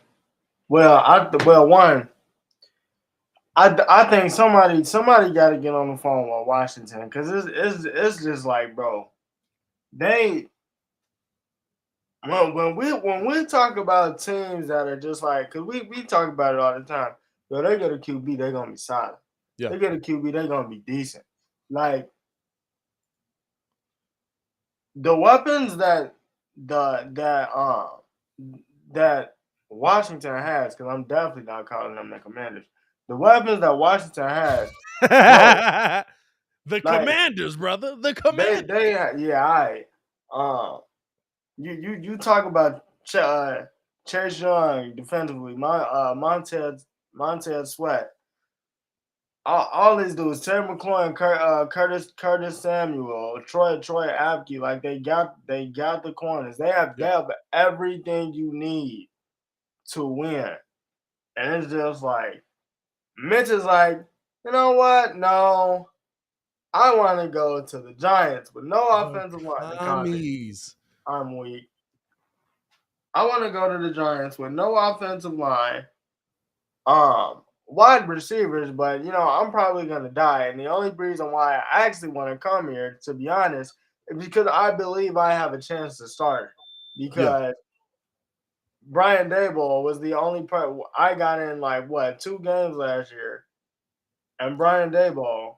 think somebody got to get on the phone with Washington, because it's just like, bro, when we talk about teams that are just like, because we talk about it all the time, bro, they get a QB, they're gonna be solid. Yeah. They get a QB, they're gonna be decent. Like the weapons that Washington has, because I'm definitely not calling them the Commanders. The weapons that Washington has, the Commanders, brother, the Commanders. You talk about Chase Young defensively, Montez Sweat, all these dudes, Terry McLaurin, Curtis Samuel, Troy Apke, like they got the corners. They have everything you need to win, and it's just like Mitch is like, you know what? No, I want to go to the Giants with no offensive line. I'm weak. I want to go to the Giants with no offensive line, wide receivers, but I'm probably gonna die. And the only reason why I actually want to come here, to be honest, is because I believe I have a chance to start. Because Brian Daboll was the only part I got in 2 games last year, and Brian Daboll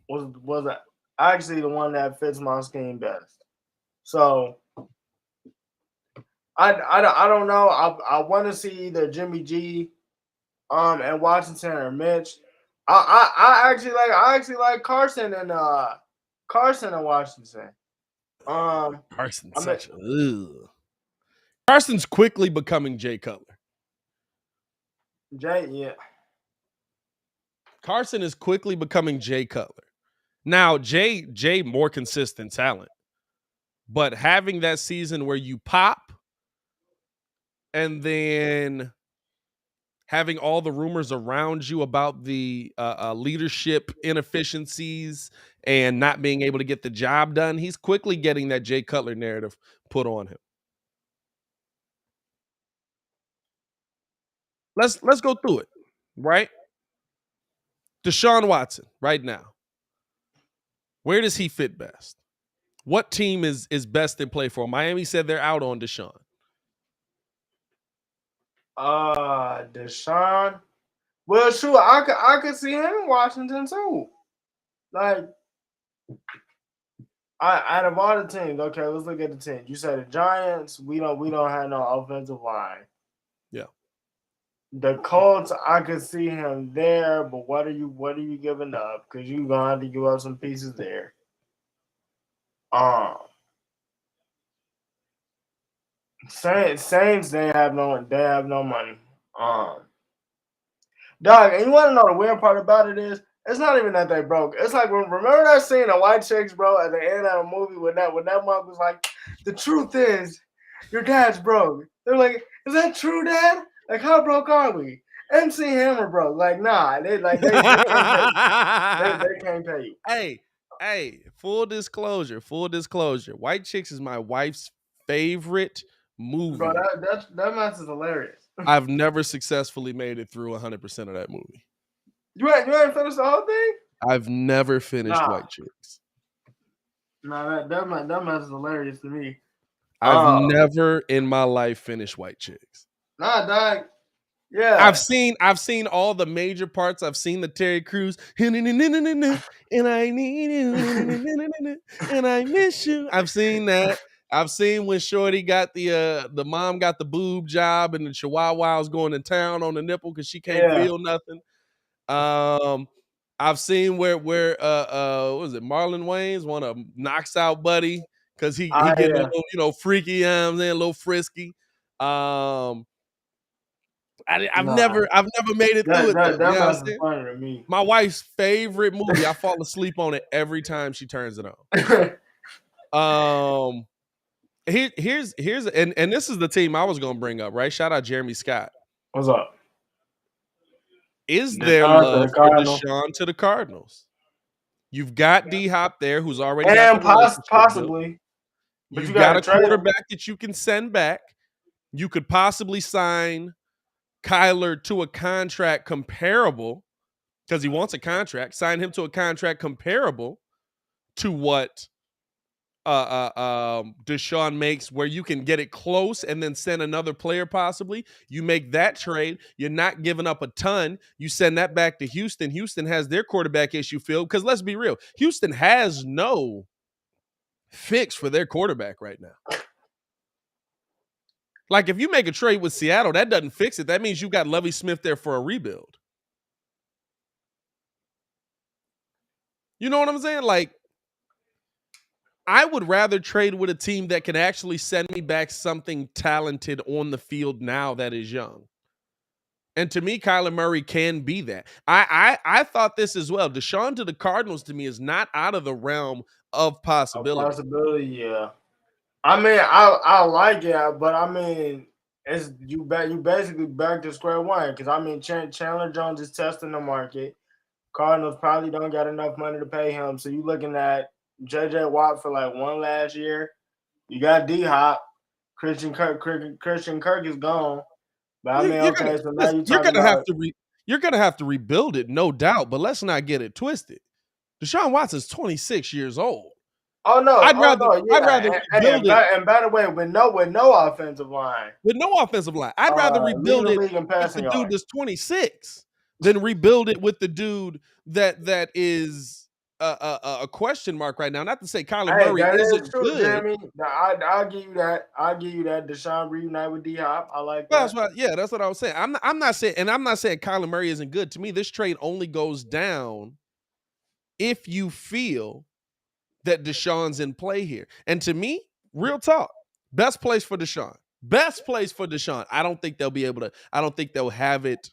was actually the one that fits my scheme best. So I don't know. I want to see either Jimmy G, and Washington, or Mitch. I actually like Carson and Washington. Carson's quickly becoming Jay Cutler. Carson is quickly becoming Jay Cutler. Now, Jay more consistent talent, but having that season where you pop and then having all the rumors around you about the leadership inefficiencies and not being able to get the job done, he's quickly getting that Jay Cutler narrative put on him. Let's go through it. right? Deshaun Watson, right now. Where does he fit best? What team is best in play for him? Miami said they're out on Deshaun. Deshaun. Well, sure, I could see him in Washington too. Like, out of all the teams, okay, let's look at the teams. You said the Giants. We don't have no offensive line. Yeah. The Colts, I could see him there, but what are you giving up? Because you're gonna have to give up some pieces there. Saints, they have no money. Dog, and you want to know the weird part about it is, it's not even that they broke. It's like, remember that scene of White Chicks, bro, at the end of the movie when that mug was like, the truth is, your dad's broke. They're like, is that true, Dad? Like, how broke are we? MC Hammer broke. Like, nah, they can't pay you. They can't pay you. Hey, full disclosure. White Chicks is my wife's favorite movie. Bro, that match is hilarious. I've never successfully made it through 100% of that movie. You ain't finished the whole thing? I've never finished White Chicks. Nah, that match is hilarious to me. I've never in my life finished White Chicks. Nah, dog. Yeah. I've seen all the major parts. I've seen the Terry Crews and I need you and I miss you. I've seen that. I've seen when Shorty got the mom got the boob job and the Chihuahua was going to town on the nipple because she can't feel nothing. I've seen where what was it? Marlon Wayans want to knocks out Buddy because he getting a little, freaky, you know what I'm saying, a little frisky. I've never made it through it. That was funny to me. My wife's favorite movie. I fall asleep on it every time she turns it on. Here's and this is the team I was gonna bring up, right? Shout out Jeremy Scott. What's up? Is there love for Deshaun to the Cardinals? You've got D-Hop there, who's already and possibly. You've got a quarterback that you can send back. You could possibly sign Kyler to a contract comparable because he wants a contract. Sign him to a contract comparable to what Deshaun makes, where you can get it close and then send another player possibly. You make that trade. You're not giving up a ton. You send that back to Houston. Houston has their quarterback issue filled because let's be real, Houston has no fix for their quarterback right now. Like if you make a trade with Seattle, that doesn't fix it. That means you got Lovie Smith there for a rebuild. You know what I'm saying? Like, I would rather trade with a team that can actually send me back something talented on the field now that is young. And to me, Kyler Murray can be that. I thought this as well. Deshaun to the Cardinals to me is not out of the realm of possibility. Yeah. I mean, I like it, but I mean, it's you basically back to square one because I mean, Chandler Jones is testing the market. Cardinals probably don't got enough money to pay him, so you looking at JJ Watt for like one last year. You got D-Hop. Christian Kirk is gone. But I mean, you're gonna have to rebuild it, no doubt. But let's not get it twisted. Deshaun Watson's 26 years old. Oh no! I'd rather rebuild it. And by the way, with no offensive line, I'd rather rebuild it with the dude that's 26 than rebuild it with the dude that is a question mark right now. Not to say Kyler Murray isn't true, good. Jeremy. I'll give you that. Deshaun reunite with D-Hop. I like that. That's what I was saying. I'm not saying Kyler Murray isn't good. To me, this trade only goes down if you feel that Deshaun's in play here. And to me, real talk, best place for Deshaun. I don't think they'll be able to. I don't think they'll have it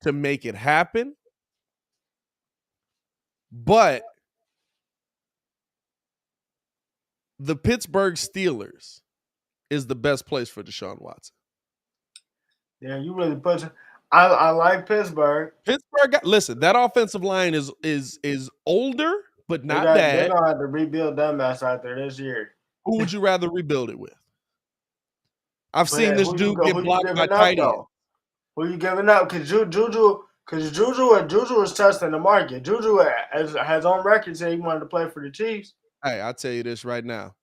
to make it happen. But the Pittsburgh Steelers is the best place for Deshaun Watson. Yeah, you really push it. I like Pittsburgh. Listen, that offensive line is older, but not bad. They're gonna have to rebuild that mess out there this year. Who would you rather rebuild it with? I've seen this dude get blocked by tight ends. Who you giving up? Because Juju Because Juju was testing the market. Juju has on record saying he wanted to play for the Chiefs. Hey, I'll tell you this right now.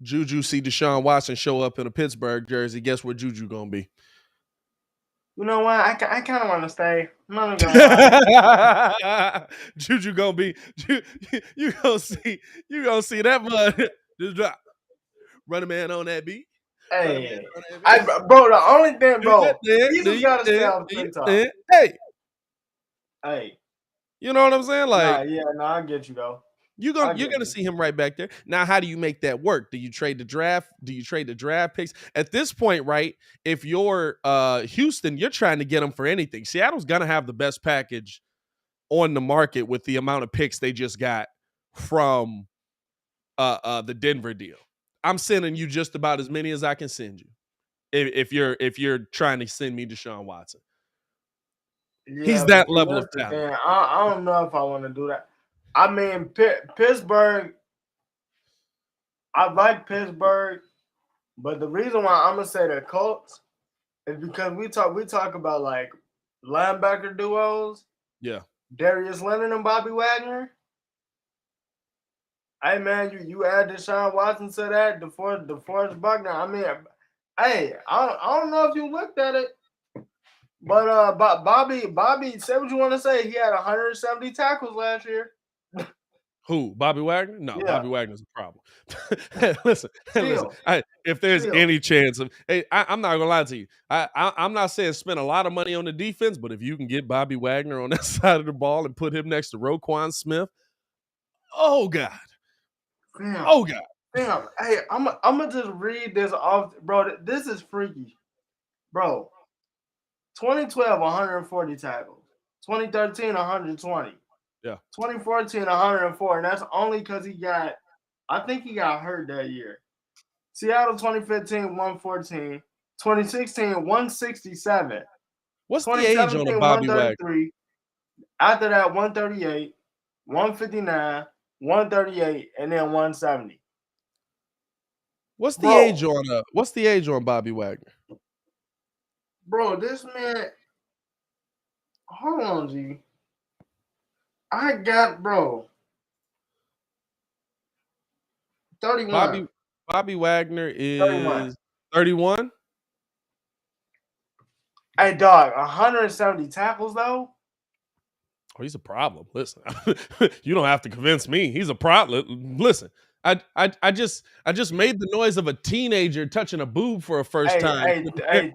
Juju see Deshaun Watson show up in a Pittsburgh jersey. Guess where Juju gonna be? You know what? I kind of want to stay. I'm not gonna lie. Juju gonna be you gonna see that mud just drop. Run a man on that beat. Hey, bro. The only thing, bro, he's got to stay off TikTok. Hey, you know what I'm saying? Like, I get you though. You're gonna see him right back there. Now, how do you make that work? Do you trade the draft? Do you trade the draft picks? At this point, right? If you're Houston, you're trying to get them for anything. Seattle's gonna have the best package on the market with the amount of picks they just got from the Denver deal. I'm sending you just about as many as I can send you. If you're trying to send me Deshaun Watson, he's that level of talent. I don't know if I want to do that. I mean, Pittsburgh, I like Pittsburgh, but the reason why I'm going to say the Colts is because we talk about, like, linebacker duos. Yeah. Darius Leonard and Bobby Wagner. Hey, man, you add Deshaun Watson to that, DeForest Buckner. I mean, hey, I don't know if you looked at it, but Bobby, say what you want to say. He had 170 tackles last year. Who? Bobby Wagner? No, yeah. Bobby Wagner's a problem. listen. If there's any chance of, I'm not gonna lie to you. I'm not saying spend a lot of money on the defense, but if you can get Bobby Wagner on that side of the ball and put him next to Roquan Smith, oh God. Damn. Oh God. Damn. Hey, I'm gonna just read this off, bro. This is freaky, bro. 2012, 140 tackles. 2013, 120. Yeah. 2014, 104, and that's only because I think he got hurt that year. Seattle 2015, 114. 2016, 167. What's the age on a Bobby Wagner? After that, 138, 159, 138, and then 170. What's the age on Bobby Wagner? Bro, this man. Hold on, G. I got, bro, 31. Bobby Wagner is 31. Hey, dog, 170 tackles though. Oh, he's a problem. Listen, you don't have to convince me. He's a problem. Listen, I just made the noise of a teenager touching a boob for a first time. Hey,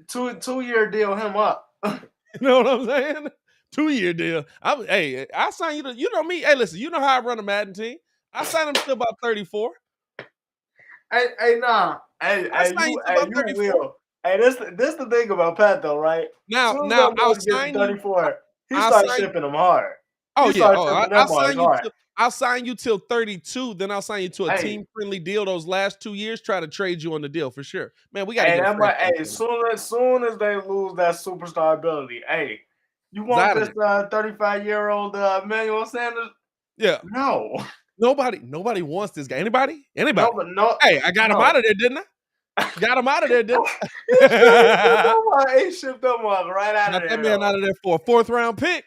2-year deal him up. You know what I'm saying? 2-year deal. I sign you to, you know me. Hey, listen, you know how I run a Madden team. I signed him to about 34. Hey, nah. Hey, you will. Hey, this the thing about Pat though, right? Now I'll sign 34. He starts shipping them hard. Oh yeah. I'll sign you till 32. Then I'll sign you to a team-friendly deal. Those last 2 years, try to trade you on the deal for sure. Man, we got to get as soon as they lose that superstar ability, you want this 35-year-old Emmanuel Sanders? Yeah. No. Nobody wants this guy. Anybody? No. Hey, I got him out of there, didn't I? Got him out of there, didn't I? He shipped them off right out of there. Got that man out of there for a 4th-round pick.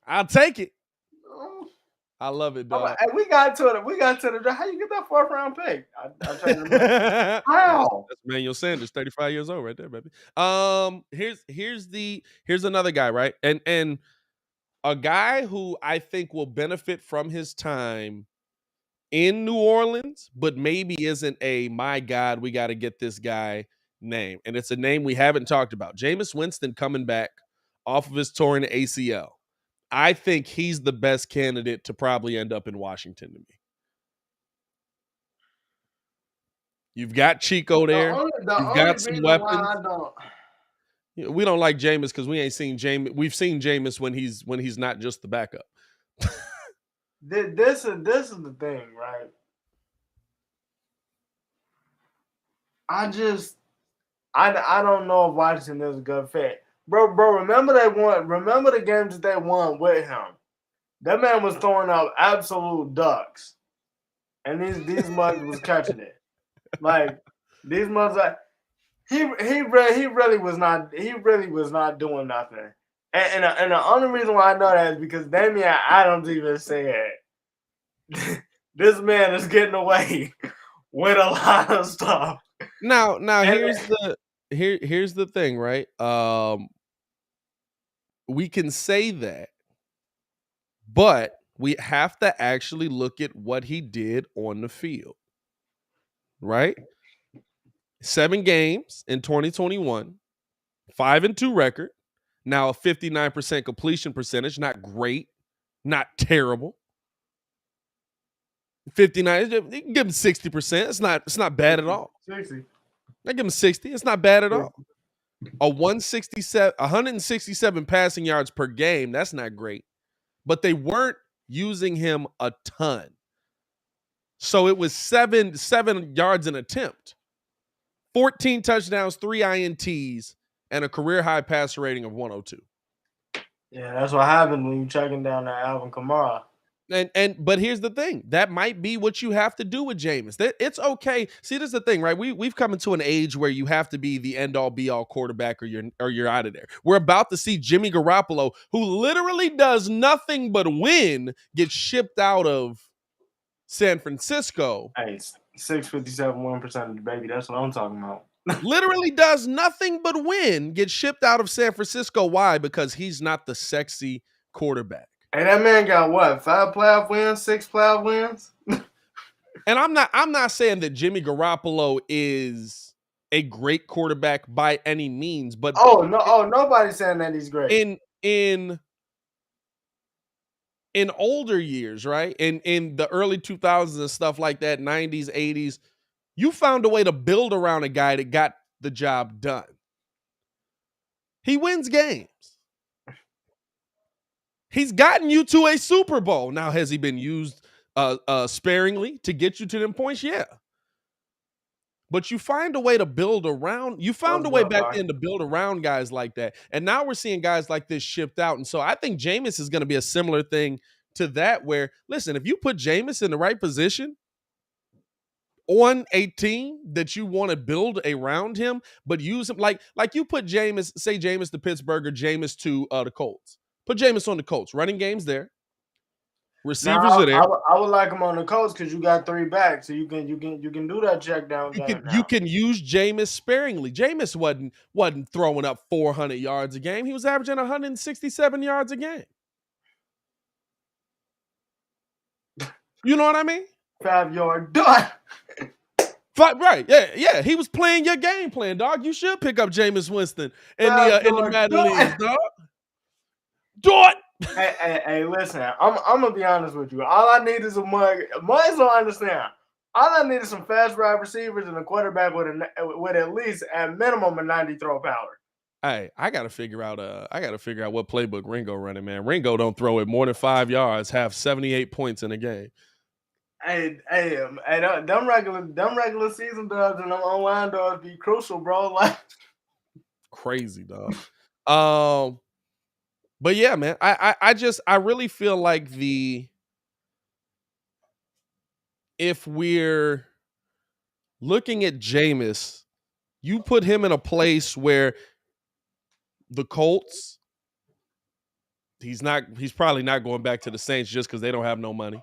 I'll take it. I love it, dog. We got to the. How you get that 4th-round pick? I'm trying to remember. How? That's Emmanuel Sanders, 35 years old, right there, baby. Here's another guy, right? And a guy who I think will benefit from his time in New Orleans, but maybe isn't a my God, we got to get this guy name, and it's a name we haven't talked about. Jameis Winston coming back off of his torn ACL. I think he's the best candidate to probably end up in Washington to me. You've got Chico there. You've got some weapons. We don't like Jameis because we ain't seen Jameis. We've seen Jameis when he's not just the backup. This is the thing, right? I don't know if Washington is a good fit. Bro, remember they won. Remember the games that they won with him. That man was throwing up absolute ducks, and these mugs was catching it. Like these mugs, He really was not doing nothing. And the only reason why I know that is because Damian Adams even said this man is getting away with a lot of stuff. Now here's the thing, right? We can say that, but we have to actually look at what he did on the field. Right? 7 games in 2021, 5-2 record. Now a 59% completion percentage, not great, not terrible. 59, you can give him 60%. It's not bad at all. 60. I give him 60. It's not bad at all. A 167 passing yards per game, that's not great. But they weren't using him a ton. So it was 7 yards an attempt. 14 touchdowns, 3 INTs, and a career high passer rating of 102. Yeah, that's what happened when you're checking down that Alvin Kamara. But here's the thing. That might be what you have to do with Jameis. It's okay. See, this is the thing, right? We've come into an age where you have to be the end-all be-all quarterback or you're out of there. We're about to see Jimmy Garoppolo, who literally does nothing but win, get shipped out of San Francisco. Hey, 657, 1% of the baby. That's what I'm talking about. Literally does nothing but win, get shipped out of San Francisco. Why? Because he's not the sexy quarterback. And that man got what? 5 playoff wins, 6 playoff wins? And I'm not saying that Jimmy Garoppolo is a great quarterback by any means, but nobody's saying that he's great. In older years, right? In the early 2000s and stuff like that, 90s, 80s, you found a way to build around a guy that got the job done. He wins games. He's gotten you to a Super Bowl. Now, has he been used sparingly to get you to them points? Yeah. But you find a way to build around. You found a way back then to build around guys like that. And now we're seeing guys like this shipped out. And so I think Jameis is going to be a similar thing to that where, listen, if you put Jameis in the right position on a team that you want to build around him, but use him like you put Jameis, say Jameis to Pittsburgh or Jameis to the Colts. Put Jameis on the Colts. Running game's there. Receivers are there. I would like him on the Colts because you got 3 backs, so you can do that check down. You can use Jameis sparingly. Jameis wasn't throwing up 400 yards a game. He was averaging 167 yards a game. You know what I mean? 5-yard done. Right? Yeah. He was playing your game plan, dog. You should pick up Jameis Winston in the Madden League, dog. Do it. Hey, listen. I'm gonna be honest with you. All I need is a mug. Mugs don't understand. All I need is some fast wide receivers and a quarterback with at least at minimum a 90 throw power. Hey, I gotta figure out what playbook Ringo running, man. Ringo don't throw it more than 5 yards, have 78 points in a game. Hey, them regular season dubs and them online dubs be crucial, bro. Like crazy, dog. But yeah, man, I really feel like if we're looking at Jameis, you put him in a place where the Colts, he's probably not going back to the Saints just because they don't have no money.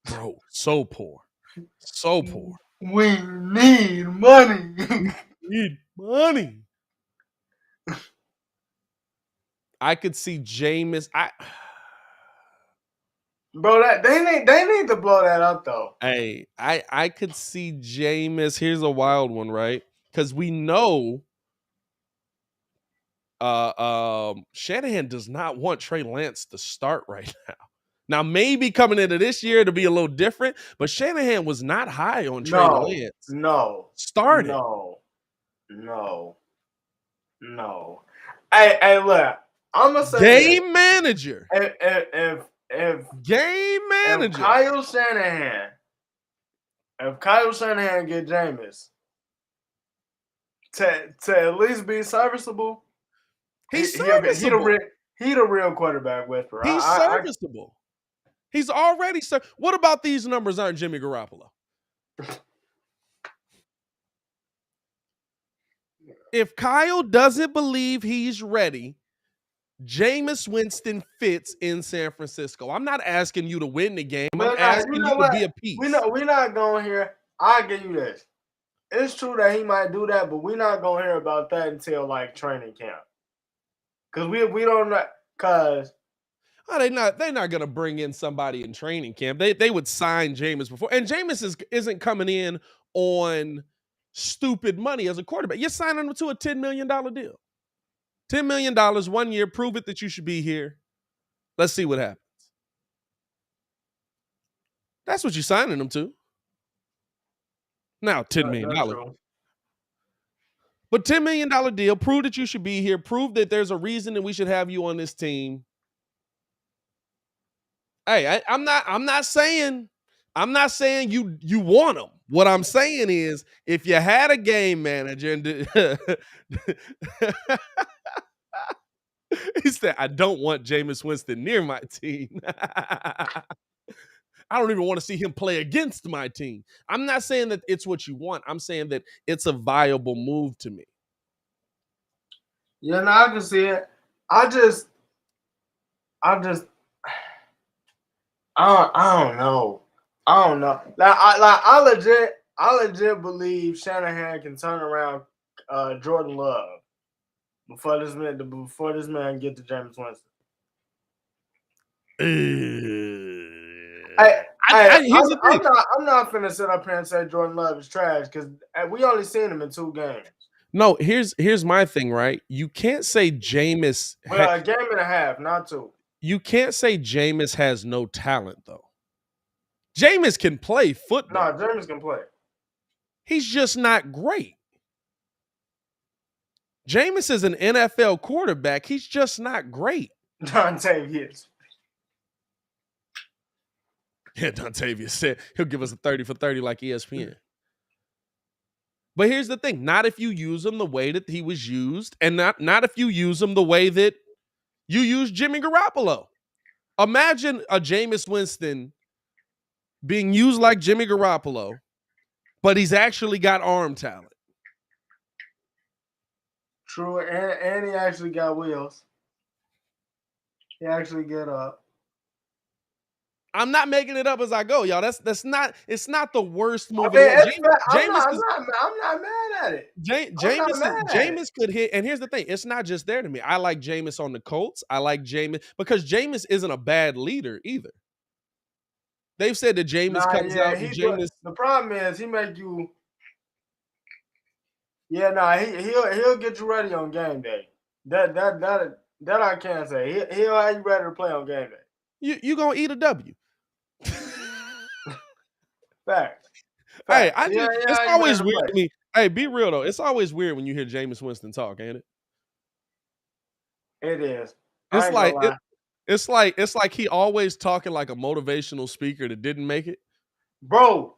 Bro, so poor. So poor. We need money. Need money. I could see Jameis. Bro, they need to blow that up though. Hey, I could see Jameis. Here's a wild one, right? Because we know Shanahan does not want Trey Lance to start right now. Now, maybe coming into this year to be a little different, but Shanahan was not high on Trey Lance. No. Started. No. Hey, look. I'm gonna say game manager. If game manager. If Kyle Shanahan get Jameis to at least be serviceable, he's serviceable. He the real quarterback whisperer. He's serviceable. He's already What about these numbers aren't Jimmy Garoppolo? If Kyle doesn't believe he's ready, Jameis Winston fits in San Francisco. I'm not asking you to win the game. I'm asking you to be a piece. We're not going here. I'll give you this. It's true that he might do that, but we're not going to hear about that until like training camp. Because we don't know. Because they're not going to bring in somebody in training camp. They would sign Jameis before. And Jameis isn't coming in on stupid money as a quarterback. You're signing him to a $10 million deal. $10 million 1 year. Prove it that you should be here. Let's see what happens. That's what you're signing him to. Now, $10 million. But $10 million deal. Prove that you should be here. Prove that there's a reason that we should have you on this team. Hey, I'm not saying you want him. What I'm saying is, if you had a game manager and he said, I don't want Jameis Winston near my team. I don't even want to see him play against my team. I'm not saying that it's what you want. I'm saying that it's a viable move to me. Yeah, no, I can see it. I don't know. I don't know. I legit believe Shanahan can turn around Jordan Love before this man get to Jameis Winston. Here's the thing. I'm not finna sit up here and say Jordan Love is trash because we only seen him in 2 games. No, here's my thing, right? You can't say Jameis. Well, a game and a half, not 2. You can't say Jameis has no talent, though. Jameis can play football. No, Jameis can play. He's just not great. Jameis is an NFL quarterback. He's just not great. Dontavius. Yeah, Dontavius said he'll give us a 30 for 30 like ESPN. But here's the thing. Not if you use him the way that he was used, and not if you use him the way that you use Jimmy Garoppolo. Imagine a Jameis Winston being used like Jimmy Garoppolo, but he's actually got arm talent. True, and he actually got wheels. He actually get up. I'm not making it up as I go, y'all. It's not the worst movie. I'm not mad at it. Jameis could hit, and here's the thing: it's not just there to me. I like Jameis on the Colts. I like Jameis because Jameis isn't a bad leader either. They've said that Jameis comes out. Jameis. The problem is he make you. Yeah, he'll get you ready on game day. That I can say. He'll have you ready to play on game day. You gonna eat a W. Fact. Hey, it's always weird to me. Hey, be real though. It's always weird when you hear Jameis Winston talk, ain't it? It is. It's like he always talking like a motivational speaker that didn't make it. Bro,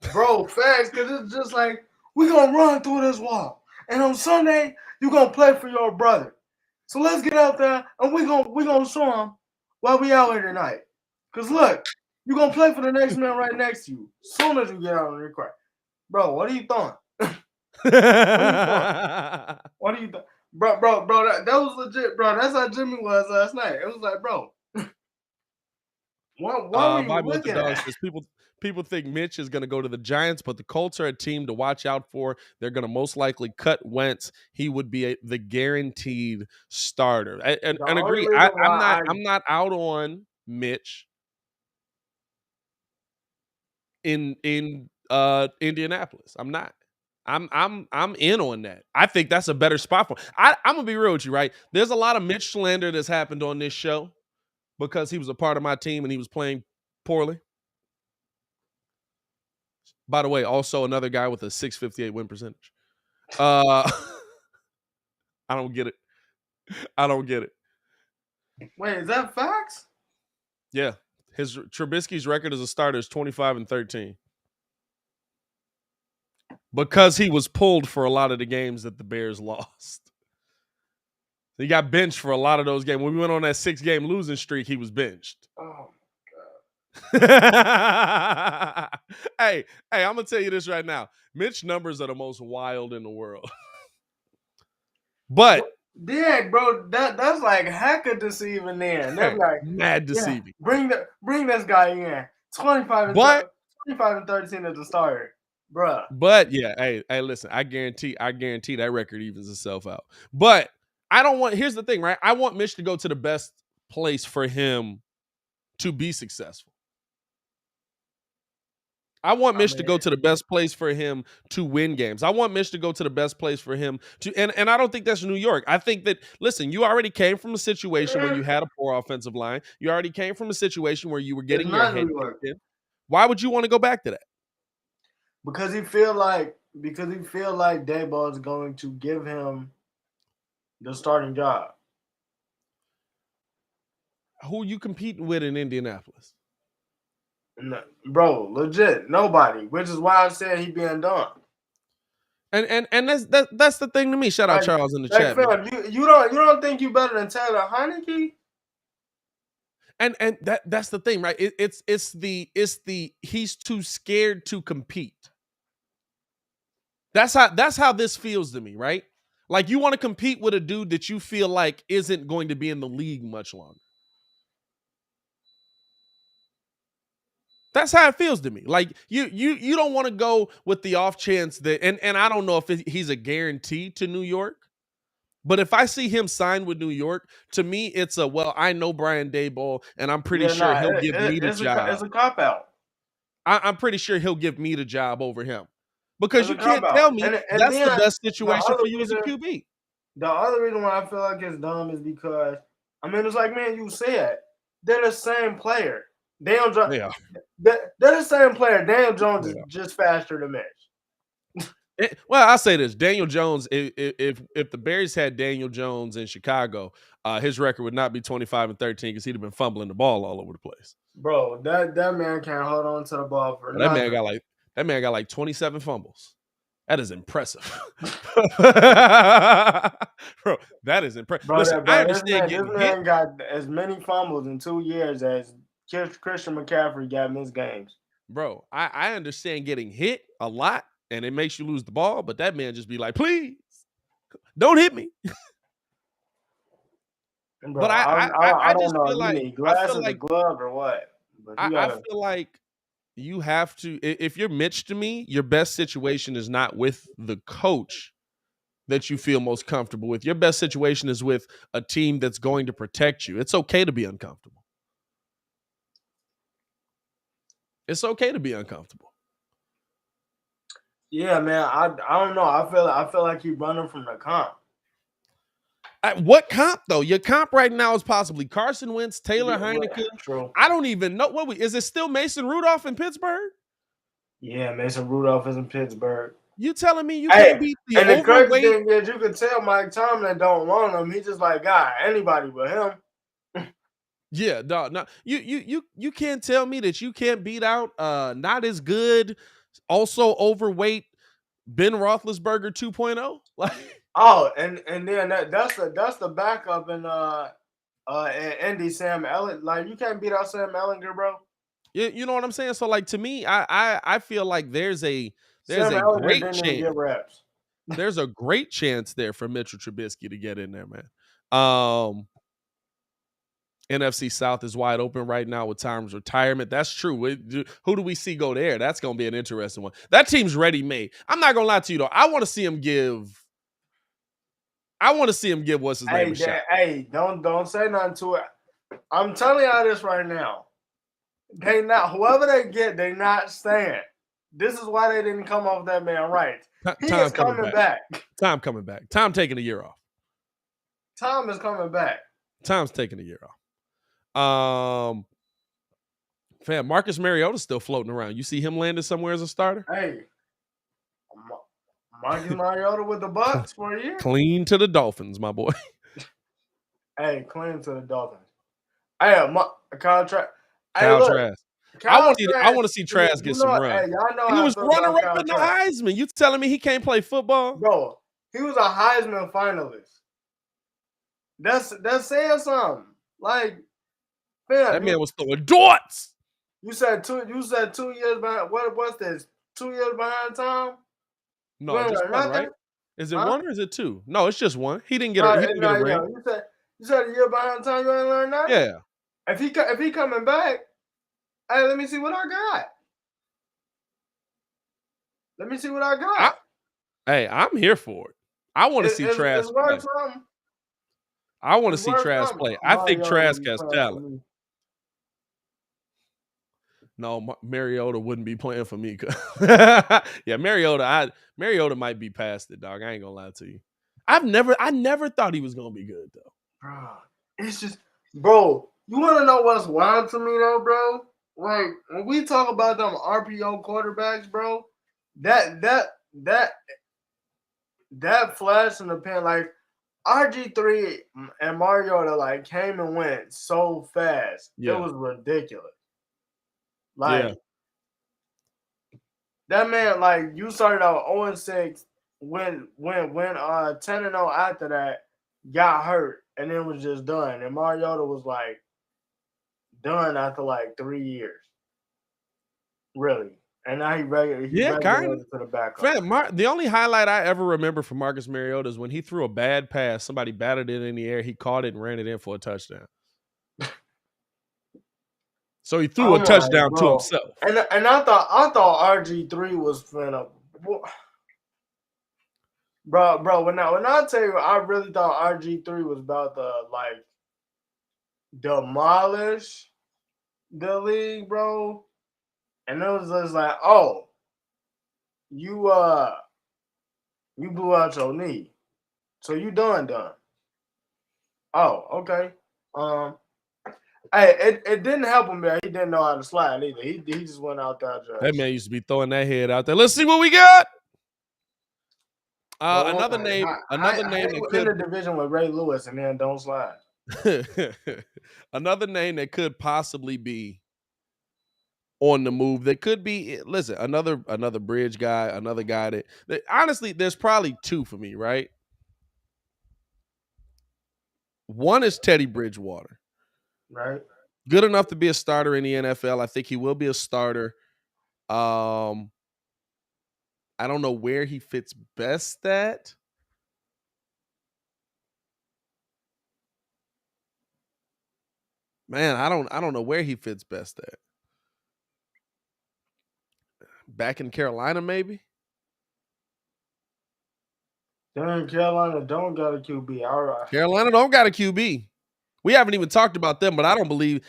facts, because it's just like, we're going to run through this wall. And on Sunday, you're going to play for your brother. So let's get out there, and we're gonna show him why we out here tonight. Because look, you're going to play for the next man right next to you as soon as you get out on the court. Bro, what are you throwing? What are you doing? Bro, that was legit, bro. That's how Jimmy was last night. It was like, bro, what were you looking at? People think Mitch is going to go to the Giants, but the Colts are a team to watch out for. They're going to most likely cut Wentz. He would be the guaranteed starter. And agree, I'm not out on Mitch in Indianapolis. I'm not. I'm in on that. I think that's a better spot for him. I'm gonna be real with you, right? There's a lot of Mitch slander that's happened on this show because he was a part of my team and he was playing poorly. By the way, also another guy with a 658 win percentage. I don't get it. Wait, is that facts? Yeah. Trubisky's record as a starter is 25-13. Because he was pulled for a lot of the games that the Bears lost. He got benched for a lot of those games. When we went on that 6-game losing streak, he was benched. Oh, my God. Hey, I'm going to tell you this right now. Mitch's numbers are the most wild in the world. But yeah, bro, that's like hacker deceiving there. They're like, mad deceiving. Yeah, bring this guy in. 25 and 13 as a starter. Bruh. But yeah, hey, listen, I guarantee that record evens itself out. But I don't want, here's the thing, right? I want Mitch to go to the best place for him to be successful. I want Mitch to go to the best place for him to win games. I want Mitch to go to the best place for him to, and I don't think that's New York. I think that, listen, you already came from a situation where you had a poor offensive line. You already came from a situation where you were getting your head kicked in. Why would you want to go back to that? Because he feel like Daboll is going to give him the starting job. Who you competing with in Indianapolis? No, bro, legit nobody. Which is why I said he being done. And that's the thing to me. Shout out Charles in the chat. Fam, you don't think you better than Taylor Heineke? And that's the thing, right? It's the he's too scared to compete. That's how this feels to me, right? Like you want to compete with a dude that you feel like isn't going to be in the league much longer. That's how it feels to me. Like you don't want to go with the off chance that, and I don't know if he's a guarantee to New York, but if I see him sign with New York, to me it's I know Brian Daboll, and I'm pretty sure he'll give me the job. It's a cop out. I'm pretty sure he'll give me the job over him, because you can't tell me that's the best situation for you as a QB. The other reason why I feel like it's dumb is because, I mean, it's like, man, you said they're the same player. Daniel Jones. Yeah. They're the same player. Daniel Jones is just faster than Mitch. Well, I'll say this: Daniel Jones. If the Bears had Daniel Jones in Chicago, his record would not be 25 and 13 because he'd have been fumbling the ball all over the place. Bro, that man can't hold on to the ball for that man got like 27 fumbles. That is impressive. Bro, that is impressive. Listen, I understand this man got as many fumbles in 2 years as Christian McCaffrey got missed games. Bro, I understand getting hit a lot and it makes you lose the ball, but that man just be like, please, don't hit me. Bro, but I just feel like you glass of the glove or what? I feel like you have to, if you're Mitch to me, your best situation is not with the coach that you feel most comfortable with. Your best situation is with a team that's going to protect you. It's okay to be uncomfortable. It's okay to be uncomfortable. Yeah, man. I don't know. I feel like he's running from the comp. What comp though? Your comp right now is possibly Carson Wentz, Taylor Heineke. True. I don't even know is it still Mason Rudolph in Pittsburgh? Yeah, Mason Rudolph is in Pittsburgh. You telling me you can't beat the overweight? And the crazy thing is, you can tell Mike Tomlin don't want him. He's just like, God, anybody but him. Yeah, no, you can't tell me that you can't beat out not as good, also overweight Ben Roethlisberger 2.0. Like, and then that's the backup in Indy, Sam Elliott. Like, you can't beat out Sam Ellinger, bro. You know what I'm saying? So like, to me, I feel like there's a great chance. There's a great chance there for Mitchell Trubisky to get in there, man. NFC South is wide open right now with Tom's retirement. That's true. Who do we see go there? That's going to be an interesting one. That team's ready-made. I'm not going to lie to you, though. I want to see him give what's his name a shot. Hey, don't say nothing to it. I'm telling y'all this right now. Whoever they get, they not staying. This is why they didn't come off that man right. He is coming back. Tom coming back. Tom taking a year off. Tom is coming back. Tom's taking a year off. Fam, Marcus Mariota's still floating around. You see him landing somewhere as a starter? Hey, Marcus Mariota with the Bucs for a year? Clean to the Dolphins, my boy. Hey, clean to the Dolphins. Hey, Kyle Trask. I want to see Trask get some run. Hey, y'all know he was running up in the Heisman. You telling me he can't play football? Bro, he was a Heisman finalist. That's saying something. Like, man, that man was throwing darts. You said 2 years behind. What's this? 2 years behind Tom? No, just one, right? Is it one or is it two? No, it's just one. He didn't get No, a ring. yo, you said a year behind time. You ain't learned that. Yeah. If he coming back, hey, let me see what I got. Let me see what I got. I'm here for it. I want to see Trask play. I want to see Trask play. I think Trask has talent. No, Mariota wouldn't be playing for me. Yeah, Mariota might be past it, dog. I ain't gonna lie to you. I never thought he was gonna be good though. Bro, it's just, bro. You want to know what's wild to me though, bro? Like when we talk about them RPO quarterbacks, bro, that flash in the pan, like RG3 and Mariota, like came and went so fast. Yeah. It was ridiculous. Like that man, like you started out 0-6, went 10-0 after that, got hurt, and then was just done. And Mariota was like done after like 3 years. Really. And now he kind of to the backup. Fam, the only highlight I ever remember from Marcus Mariota is when he threw a bad pass. Somebody batted it in the air. He caught it and ran it in for a touchdown. So he threw a touchdown to himself. And I thought RG3 was finna, bro. When I tell you, I really thought RG3 was about to like demolish the league, bro. And it was just like, oh, you blew out your knee, so you done. Oh, okay. Hey, it didn't help him that he didn't know how to slide either. He just went out there. That man used to be throwing that head out there. Let's see what we got. Another name that could in the division with Ray Lewis and then don't slide. Another name that could possibly be on the move. That could be, listen, another bridge guy, another guy that honestly, there's probably two for me, right? One is Teddy Bridgewater. Right. Good enough to be a starter in the NFL. I think he will be a starter. I don't know where he fits best at. Man, I don't know where he fits best at. Back in Carolina, maybe? Dang, Carolina don't got a QB. All right. Carolina don't got a QB. We haven't even talked about them, but I don't believe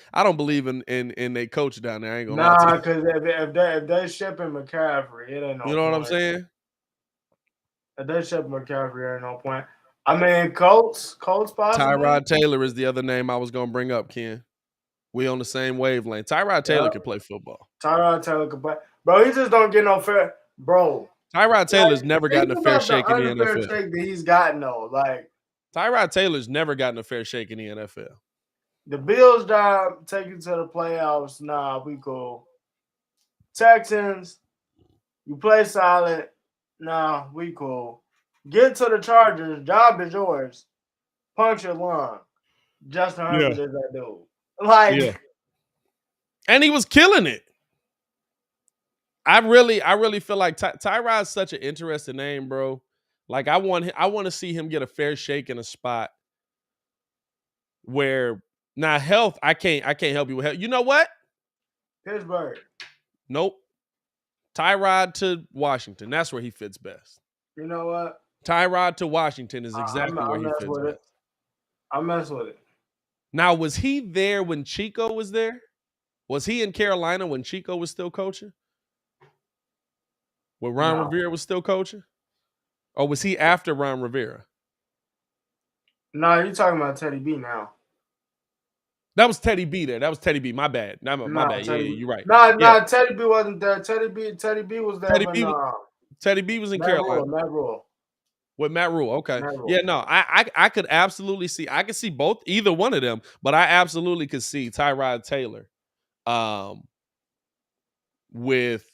in their coach down there. I ain't gonna lie to you. Because if they shipping McCaffrey, it ain't no. You know what I'm saying? If they shipping McCaffrey, ain't no point. I mean, Colts possibly. Tyrod Taylor is the other name I was gonna bring up, Ken. We on the same wavelength. Tyrod Taylor can play football. Tyrod Taylor can play, bro. He just don't get no fair, bro. Tyrod Taylor's never gotten a fair shake in the NFL. Shake that he's gotten though, like Tyrod Taylor's never gotten a fair shake in the NFL. The Bills' job, take you to the playoffs. Nah, we cool. Texans, you play solid. Nah, we cool. Get to the Chargers. Job is yours. Punch your lung. Justin Herbert is that dude. Like, and he was killing it. I really feel like Tyrod's such an interesting name, bro. Like I want to see him get a fair shake in a spot where now health. I can't help you with health. You know what? Pittsburgh. Nope. Tyrod to Washington. That's where he fits best. You know what? Tyrod to Washington is exactly where he fits best. I mess with it. Now, was he there when Chico was there? Was he in Carolina when Chico was still coaching? When Ron Rivera was still coaching? Or was he after Ron Rivera? No, you're talking about Teddy B now. That was Teddy B there. That was Teddy B. My bad. My bad. Yeah, you're right. No, Teddy B wasn't there. Teddy B was there. Teddy B was in Carolina. Matt Rule. With Matt Rule, okay. Matt Rule. Yeah, no, I could absolutely see. I could see either one of them, but I absolutely could see Tyrod Taylor with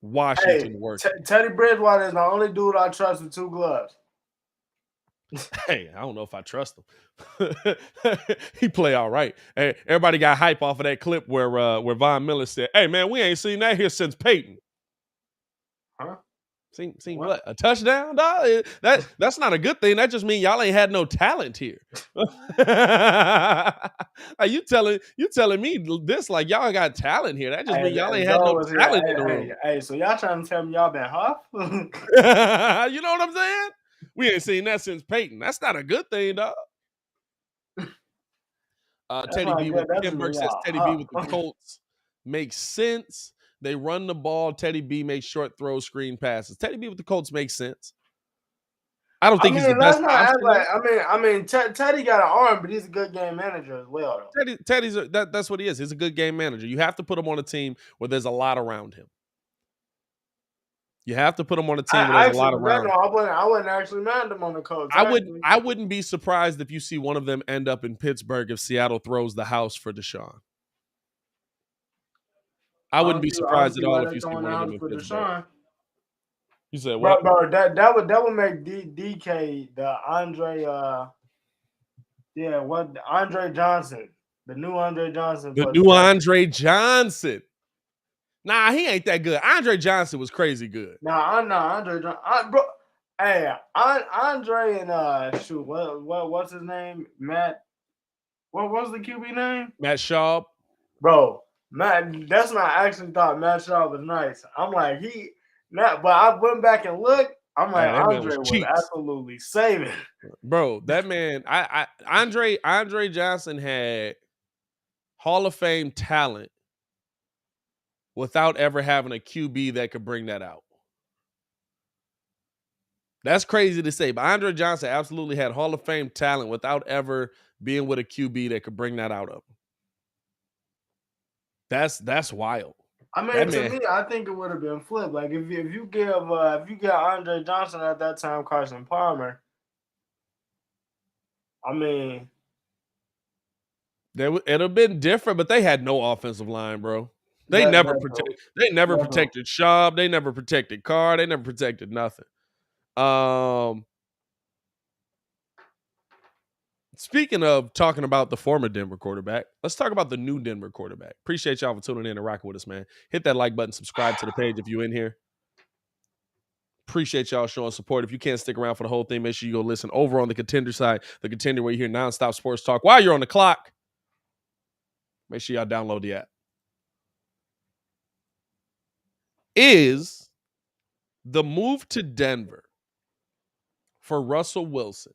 Washington working. Teddy Bridgewater is the only dude I trust with 2 gloves. Hey, I don't know if I trust him. He play all right. Hey, everybody got hype off of that clip where Von Miller said, "Hey man, we ain't seen that here since Peyton." Huh? Seen what? A touchdown, dog? That's not a good thing. That just means y'all ain't had no talent here. Are you telling me this like y'all got talent here? That just means y'all ain't had no talent in the room. Hey, so y'all trying to tell me y'all been huff? You know what I'm saying? We ain't seen that since Peyton. That's not a good thing, dog. Teddy B with Tim Burke says Teddy B with the Colts makes sense. They run the ball. Teddy B makes short throws, screen passes. Teddy B with the Colts makes sense. I don't think he's the best option. Teddy got an arm, but he's a good game manager as well. Though. Teddy's that's what he is. He's a good game manager. You have to put him on a team where there's a lot around him. You have to put him on a team where there's a lot around him. I wouldn't actually mind him on the Colts. I wouldn't be surprised if you see one of them end up in Pittsburgh if Seattle throws the house for Deshaun. I wouldn't be surprised at all if you see one of them in Pittsburgh. You said what? Bro, that would make DK the Andre Andre Johnson. The new Andre Johnson. The new Andre Johnson. Nah, he ain't that good. Andre Johnson was crazy good. Nah, I'm not Andre Johnson. Bro, hey, Andre and shoot, what's his name? Matt. What was the QB name? Matt Schaub. Bro, Matt. That's not I actually thought Matt Schaub was nice. I'm like but I went back and looked. I'm like, Andre was absolutely saving. Bro, that man, Andre Johnson had Hall of Fame talent without ever having a QB that could bring that out. That's crazy to say, but Andre Johnson absolutely had Hall of Fame talent without ever being with a QB that could bring that out of him. That's wild. I mean, to me, I think it would have been flipped. Like if you get Andre Johnson at that time, Carson Palmer. I mean, it'd have been different, but they had no offensive line, bro. They never protected Schaub. They never protected Carr. They never protected nothing. Speaking of talking about the former Denver quarterback, let's talk about the new Denver quarterback. Appreciate y'all for tuning in and rocking with us, man. Hit that like button, subscribe to the page if you're in here. Appreciate y'all showing support. If you can't stick around for the whole thing, make sure you go listen over on the Contender side. The Contender, where you hear nonstop sports talk while you're on the clock. Make sure y'all download the app. Is the move to Denver for Russell Wilson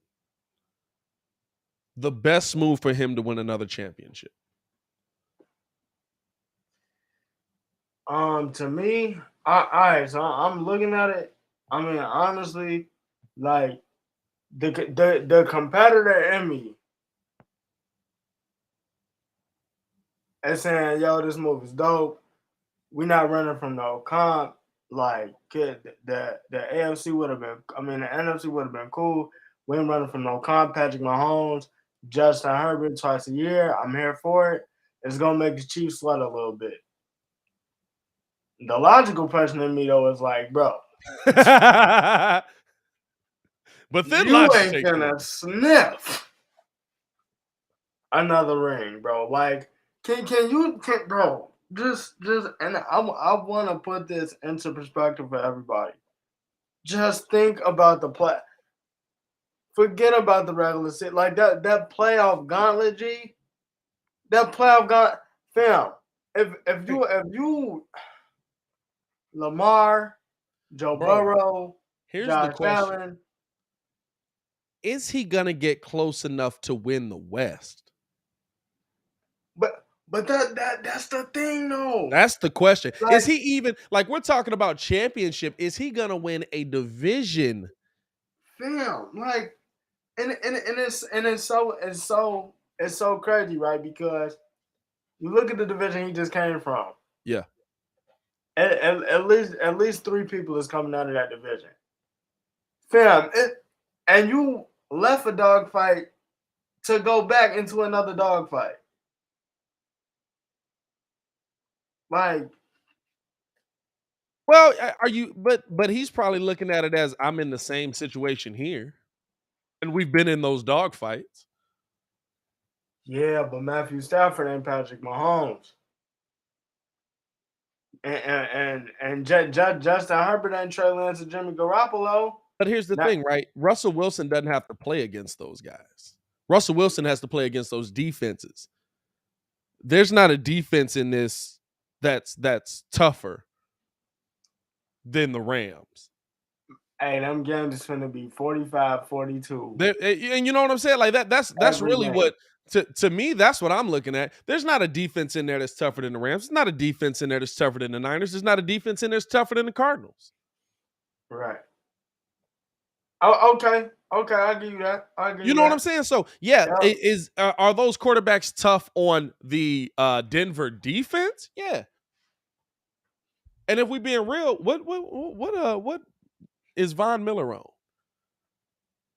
the best move for him to win another championship? To me, so I'm looking at it. I mean, honestly, like the competitor in me is saying, "Yo, this move is dope. We're not running from no comp. Like, the AFC would have been. I mean, the NFC would have been cool. We ain't running from no comp. Patrick Mahomes, Justin Herbert twice a year. I'm here for it. It's gonna make the Chiefs sweat a little bit." The logical person in me though is like, bro, but then you ain't gonna sniff another ring, bro. Like, can you, bro? Just, and I want to put this into perspective for everybody. Just think about the play. Forget about the regular season, like that playoff gauntlet, G. That playoff gauntlet, fam. If you. Lamar, Joe Burrow, here's Josh the question. Allen. Is he gonna get close enough to win the West? But that's the thing, though. That's the question. Like, is he even, like, we're talking about championship? Is he gonna win a division? Fam, like, and it's so crazy, right? Because you look at the division he just came from. Yeah. At least 3 people is coming out of that division. Fam, and you left a dogfight to go back into another dogfight. Like, well, are you? But he's probably looking at it as, I'm in the same situation here, and we've been in those dogfights. Yeah, but Matthew Stafford ain't Patrick Mahomes. and Justin Herbert and Trey Lance and Jimmy Garoppolo. But here's the thing, right? Russell Wilson doesn't have to play against those guys. Russell Wilson has to play against those defenses. There's not a defense in this that's tougher than the Rams. Hey, them games is going to be 45-42. And you know what I'm saying? Like that's really what to me, that's what I'm looking at. There's not a defense in there that's tougher than the Rams. There's not a defense in there that's tougher than the Niners. There's not a defense in there that's tougher than the Cardinals. Right. Oh, okay. I'll give you that. You know what I'm saying? So are those quarterbacks tough on the Denver defense? Yeah. And if we being real, what is Von Miller on?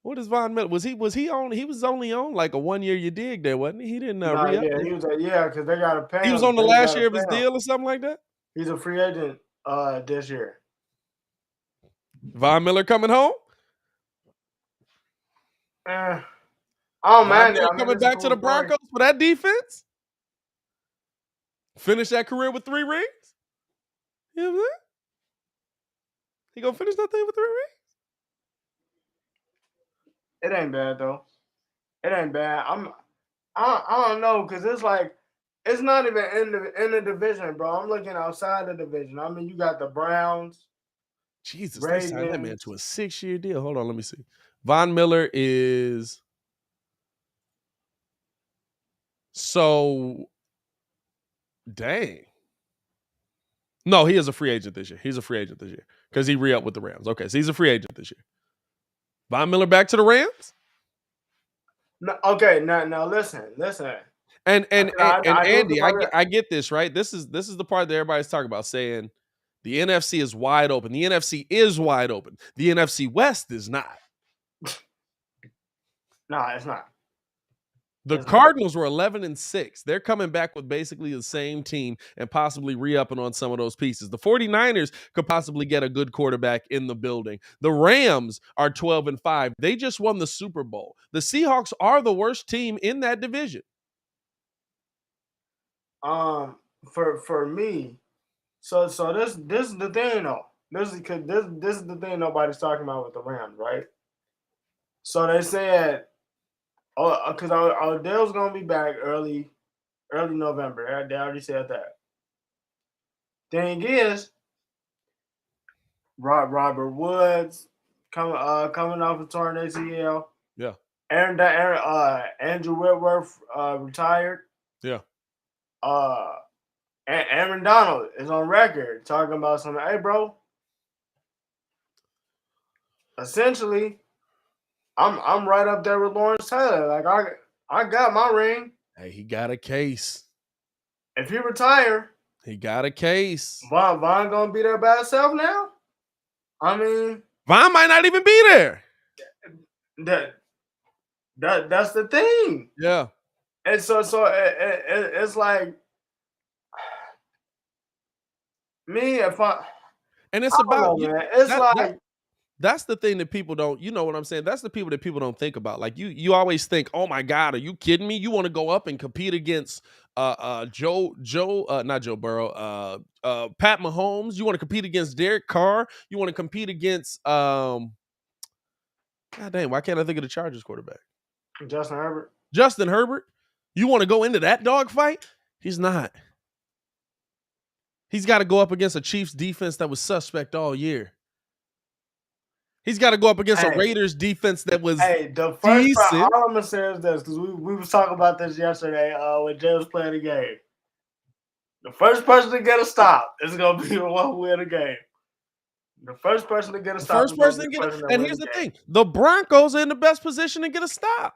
What is Von Miller? Was he on? He was only on like a 1 year you dig there, wasn't he? He didn't re-up. Yeah, he was because they got to pay him. He was on the last year of his deal or something like that. He's a free agent this year. Von Miller coming home? Oh man, coming back to the Broncos for that defense? Finish that career with 3 rings? You know what I'm saying? He gonna finish that thing with 3 rings? It ain't bad though. It ain't bad. I don't know because it's like it's not even in the division, bro. I'm looking outside the division. I mean, you got the Browns. Jesus, they signed that man to a 6-year deal. Hold on, let me see. Von Miller is dang. No, he is a free agent this year. He's a free agent this year because he re-upped with the Rams. Okay, so he's a free agent this year. Von Miller back to the Rams? No, okay, now listen. And Andy, I get this, right? This is the part that everybody's talking about, saying the NFC is wide open. The NFC is wide open. The NFC West is not. No, it's not. The Cardinals were 11-6. They're coming back with basically the same team and possibly re-upping on some of those pieces. The 49ers could possibly get a good quarterback in the building. The Rams are 12-5. They just won the Super Bowl. The Seahawks are the worst team in that division. For me, so this is the thing though. This is the thing nobody's talking about with the Rams, right? So they said, because Odell's gonna be back early November. They already said that. Thing is, Robert Woods coming off a torn ACL. Yeah. Andrew Whitworth retired. Yeah. Aaron Donald is on record talking about something. Hey, bro. Essentially, I'm right up there with Lawrence Taylor. Like I got my ring. Hey, he got a case. If he retire, he got a case. Von gonna be there by himself now? I mean, Von might not even be there. That's the thing. Yeah. And so it's like me if I. And it's about man. It's that's the thing that people don't, you know what I'm saying? That's the people that people don't think about. Like you always think, oh my God, are you kidding me? You want to go up and compete against not Joe Burrow, Pat Mahomes. You want to compete against Derek Carr. You want to compete against God dang, why can't I think of the Chargers quarterback? Justin Herbert. You want to go into that dogfight? He's not. He's got to go up against a Chiefs defense that was suspect all year. He's got to go up against a Raiders defense that was the first part, all I'm going to say is this, because we was talking about this yesterday when Jay was playing the game. The first person to get a stop is going to be the one who win the game. The first person to get a stop. And here's the thing. The Broncos are in the best position to get a stop.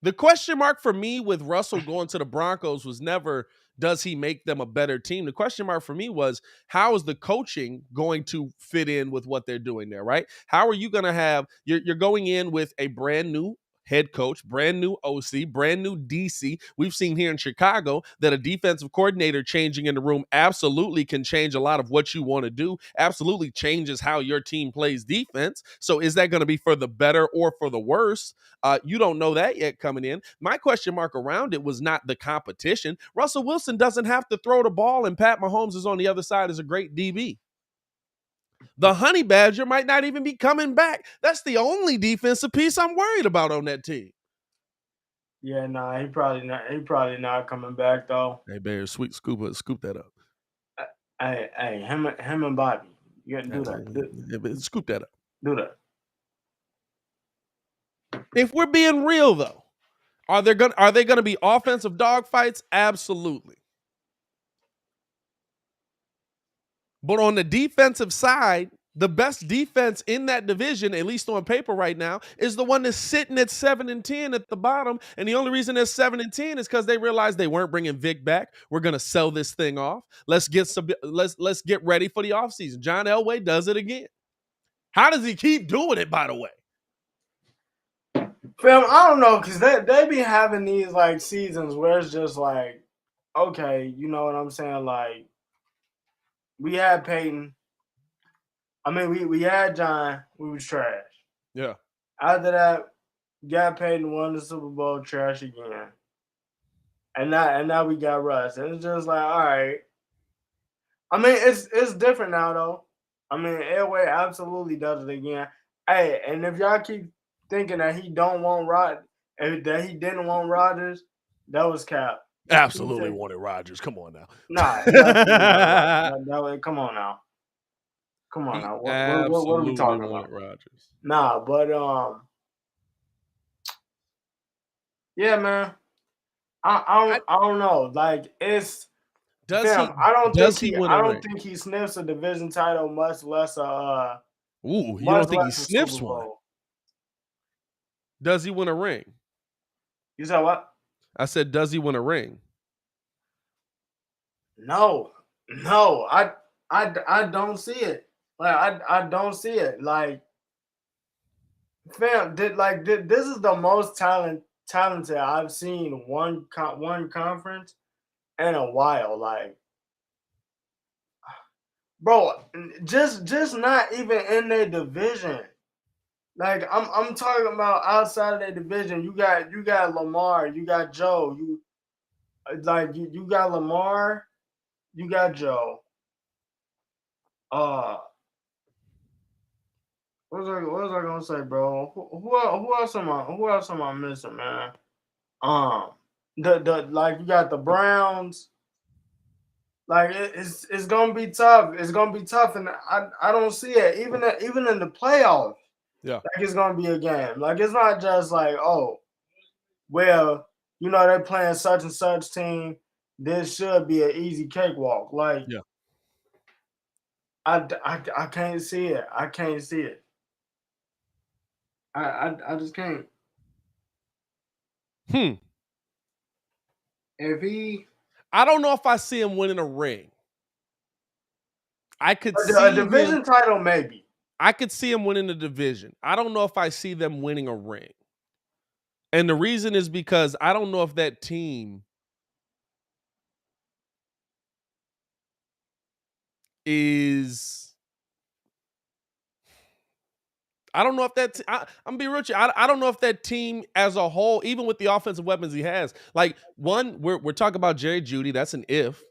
The question mark for me with Russell going to the Broncos was never, does he make them a better team? The question mark for me was, how is the coaching going to fit in with what they're doing there, right? How are you going to have, you're going in with a brand new head coach, brand new OC, brand new DC. We've seen here in Chicago that a defensive coordinator changing in the room absolutely can change a lot of what you want to do, absolutely changes how your team plays defense. So is that going to be for the better or for the worse? You don't know that yet coming in. My question mark around it was not the competition. Russell Wilson doesn't have to throw the ball, and Pat Mahomes is on the other side as a great DB. The Honey Badger might not even be coming back. That's the only defensive piece I'm worried about on that team. Yeah, nah, he probably not coming back though. Hey, Bears, scoop that up. Hey, him and Bobby, you gotta do that. Scoop that up. Do that. If we're being real though, are they gonna be offensive dogfights? Absolutely. But on the defensive side, the best defense in that division, at least on paper right now, is the one that's sitting at 7-10 at the bottom. And the only reason they're 7-10 is because they realized they weren't bringing Vic back. We're gonna sell this thing off. Let's get ready for the offseason. John Elway does it again. How does he keep doing it, by the way? Fam, I don't know, because they be having these like seasons where it's just like, okay, you know what I'm saying? Like, we had Peyton. I mean, we had John. We was trash. Yeah. After that, got Peyton, won the Super Bowl, trash again. And now we got Russ. And it's just like, all right. I mean, it's different now though. I mean, Elway absolutely does it again. Hey, and if y'all keep thinking that he don't want that he didn't want Rodgers, that was cap. Absolutely wanted Rodgers. Come on now. Nah, come on now. Come on now. What are we talking about? Rodgers. Nah, but yeah, man. I don't know. Like it's I don't think he sniffs a division title, much less a you don't think he sniffs one? Does he win a ring? You said what? I said, does he win a ring? No, I don't see it. Like I don't see it. Like, fam, this is the most talented I've seen one conference in a while. Like, bro, just not even in their division. Like, I'm talking about outside of their division. You got Lamar, you got Joe, you got Lamar, you got Joe. What was I gonna say, bro? Who else am I missing, man? The like, you got the Browns. Like, it's gonna be tough. It's gonna be tough, and I don't see it even in the playoffs. Yeah, like, it's gonna be a game. Like, it's not just like, oh, well, you know, they're playing such and such team. This should be an easy cakewalk. Like, yeah. I can't see it. I can't see it. I just can't. I don't know if I see him winning a ring. I could see a division title, maybe. I could see him winning the division. I don't know if I see them winning a ring. And the reason is because I don't know if that team is. I don't know if that. I'm gonna be real with you. I don't know if that team as a whole, even with the offensive weapons he has, like, one, we're talking about Jerry Jeudy. That's an if.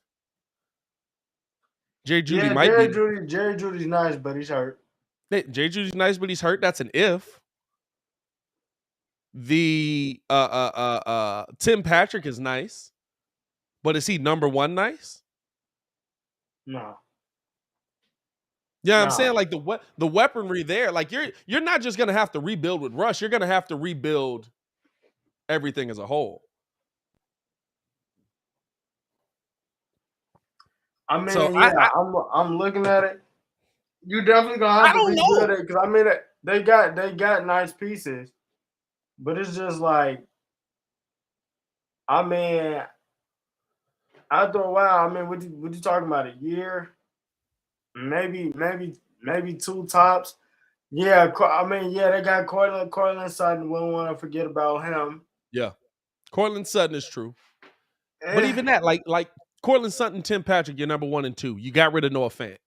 Jerry Jeudy Jerry Jeudy's nice, but he's hurt. Jerry Jeudy's nice, but he's hurt. That's an if. The Tim Patrick is nice, but is he number one nice? No. Yeah, I'm saying, like, the weaponry there, like, you're not just gonna have to rebuild with Rush. You're gonna have to rebuild everything as a whole. I mean, so I'm looking at it. You definitely gonna have to rebuild it, because I mean, they got nice pieces, but it's just like, I mean, after a while, I mean, what you talking about, a year? Maybe two tops. Yeah, they got Cortland Sutton. We don't want to forget about him. Yeah. Cortland Sutton is true. But even that, like Cortland Sutton, Tim Patrick, you're number 1 and 2. You got rid of Noah Fant.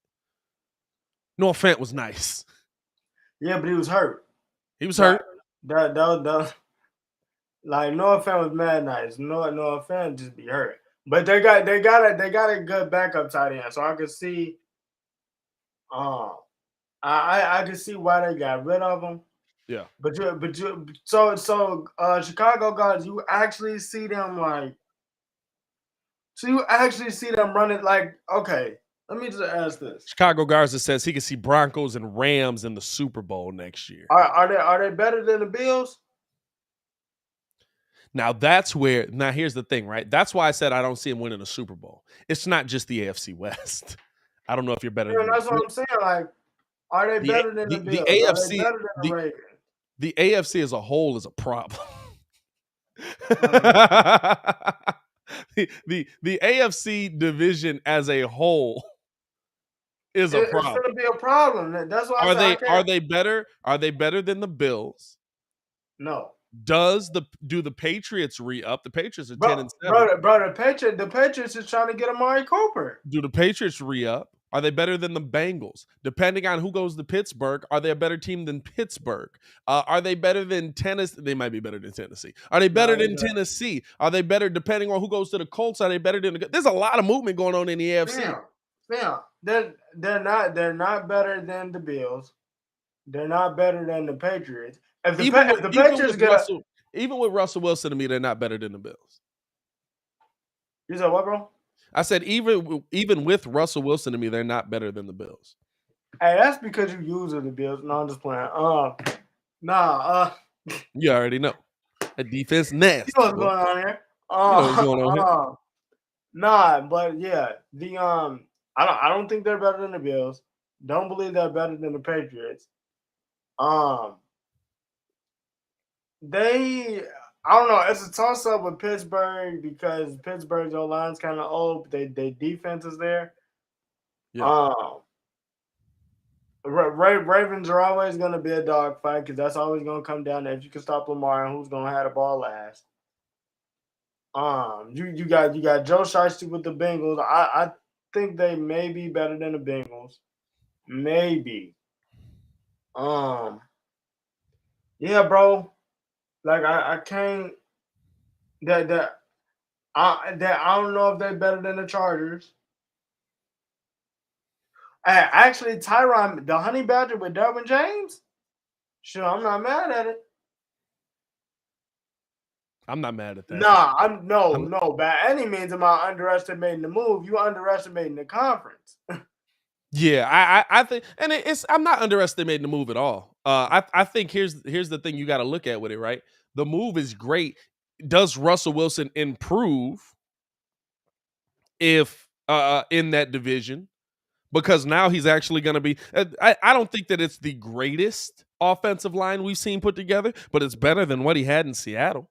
Noah Fant was nice. Yeah, but he was hurt. He was hurt. Like Noah Fant was mad nice. Noah Fant just be hurt. But they got a good backup tight end, so I could see. I can see why they got rid of him. Yeah. So Chicago guys, you actually see them like. So you actually see them running like, okay, let me just ask this. Chicago Garza says he can see Broncos and Rams in the Super Bowl next year. Are they better than the Bills? Now here's the thing, right? That's why I said I don't see him winning a Super Bowl. It's not just the AFC West. I don't know if you're better than that's what I'm saying. Like, are they better than the Bills? AFC, are they better than the Ravens? The AFC as a whole is a problem. the AFC division as a whole is a problem. It's going to be a problem. That's why are they better? Are they better than the Bills? No. Do the Patriots re-up? The Patriots are 10-7. Bro, the Patriots is trying to get Amari Cooper. Do the Patriots re-up? Are they better than the Bengals? Depending on who goes to Pittsburgh, are they a better team than Pittsburgh? Are they better than Tennessee? They might be better than Tennessee. Are they better than Tennessee? Are they better depending on who goes to the Colts? Are they better than There's a lot of movement going on in the AFC. Yeah. They're not better than the Bills. They're not better than the Patriots. Even with Russell Wilson to me, they're not better than the Bills. You said what, bro? I said even with Russell Wilson to me, they're not better than the Bills. Hey, that's because you use the Bills. No, I'm just playing. You already know. That defense nasty. You know what's going on here? What's going on here? Nah, but yeah, I don't think they're better than the Bills. Don't believe they're better than the Patriots. I don't know. It's a toss up with Pittsburgh because Pittsburgh's O-line's kind of old. They defense is there. Yeah. Ravens are always going to be a dogfight because that's always going to come down to if you can stop Lamar and who's going to have the ball last. You got Joe Shiesty with the Bengals. I think they may be better than the Bengals. Maybe. Yeah, bro. Like I can't. I don't know if they're better than the Chargers. Actually, Tyron, the Honey Badger with Derwin James. Sure, I'm not mad at it. I'm not mad at that. No. By any means am I underestimating the move. You underestimating the conference. Yeah, I think, and I'm not underestimating the move at all. I think here's the thing you got to look at with it, right? The move is great. Does Russell Wilson improve if in that division? Because now he's actually going to be. I don't think that it's the greatest offensive line we've seen put together, but it's better than what he had in Seattle.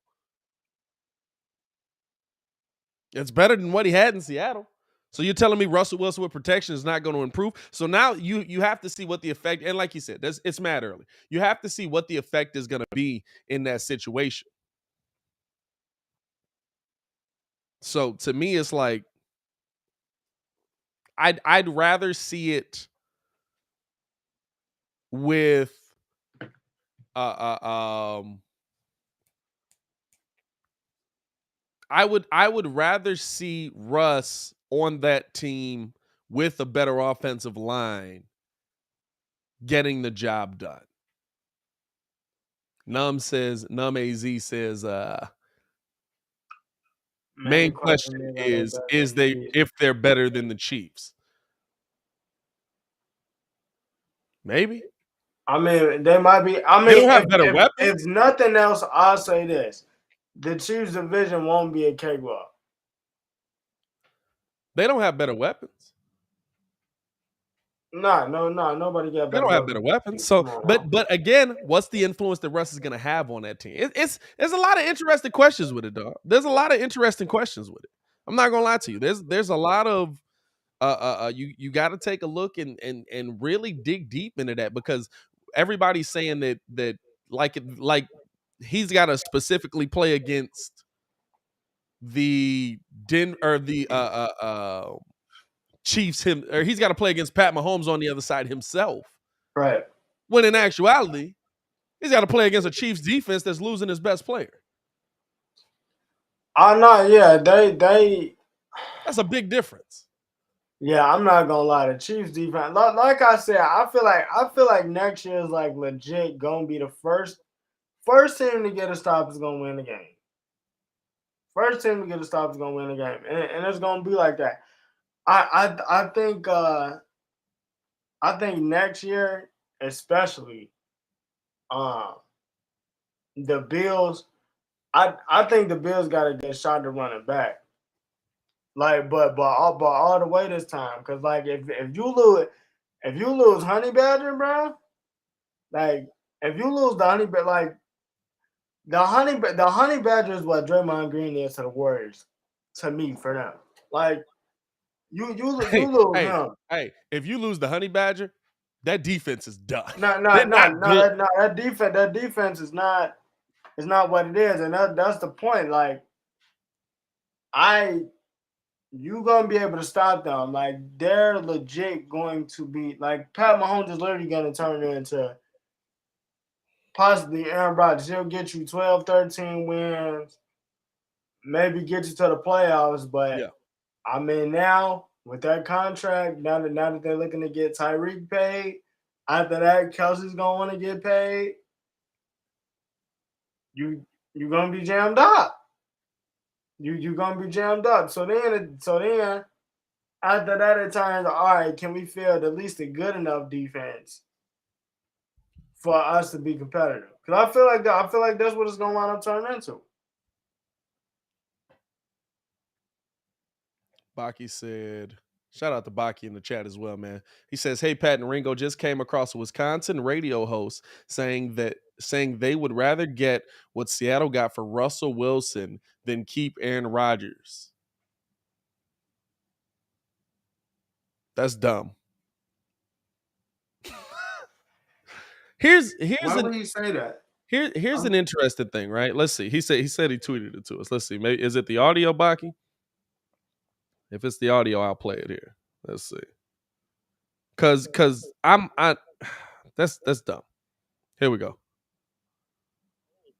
It's better than what he had in Seattle. So you're telling me Russell Wilson with protection is not going to improve? So now you have to see what the effect, and like you said, it's mad early. You have to see what the effect is going to be in that situation. So to me, it's like I'd rather see it with I would rather see Russ on that team with a better offensive line getting the job done. Num AZ says main question is if they're better than the Chiefs. Maybe. I mean, they might be. I mean, they don't have better weapons. If nothing else, I'll say this: the Chiefs division won't be a cakewalk. They don't have better weapons. No, nobody got better. They don't have better weapons. So, but again, what's the influence that Russ is going to have on that team? There's a lot of interesting questions with it, dog. There's a lot of interesting questions with it. I'm not gonna lie to you. There's a lot of you got to take a look and really dig deep into that, because everybody's saying that like he's got to specifically play against the Chiefs or he's got to play against Pat Mahomes on the other side himself. Right. When in actuality, he's got to play against a Chiefs defense that's losing his best player. I'm not. Yeah, they. That's a big difference. Yeah, I'm not gonna lie. The Chiefs defense, like I said, I feel like next year is like legit gonna be the first team to get a stop is gonna win the game. First team to get a stop is gonna win the game, and it's gonna be like that. I think next year, especially, the Bills. I think the Bills got a good shot to run it back. Like, but all the way this time, because like if you lose Honey Badger, bro, like if you lose the Honey Badger, like the Honey Badger is what Draymond Green is to the Warriors, to me for them. Like you lose him. Hey, if you lose the Honey Badger, that defense is done. No, that defense is not what it is, and that's the point. Like you gonna be able to stop them. Like they're legit going to be like Pat Mahomes is literally gonna turn into possibly Aaron Rodgers. He'll get you 12, 13 wins, maybe get you to the playoffs. But yeah. I mean, now with that contract, now that they're looking to get Tyreek paid, after that, Kelsey's gonna want to get paid. You're gonna be jammed up. You're gonna be jammed up. So then after that it turns, all right, can we field at least a good enough defense for us to be competitive? Because I feel like that's what it's gonna wind up turning into. Baki said, shout out to Baki in the chat as well, man. He says, hey, Pat and Ringo, just came across a Wisconsin radio host saying they would rather get what Seattle got for Russell Wilson than keep Aaron Rodgers. That's dumb. Why would he say that? Here's an interesting thing, right? Let's see. He said he tweeted it to us. Let's see. Maybe is it the audio, Baki? If it's the audio, I'll play it here. Let's see. Cause that's dumb. Here we go.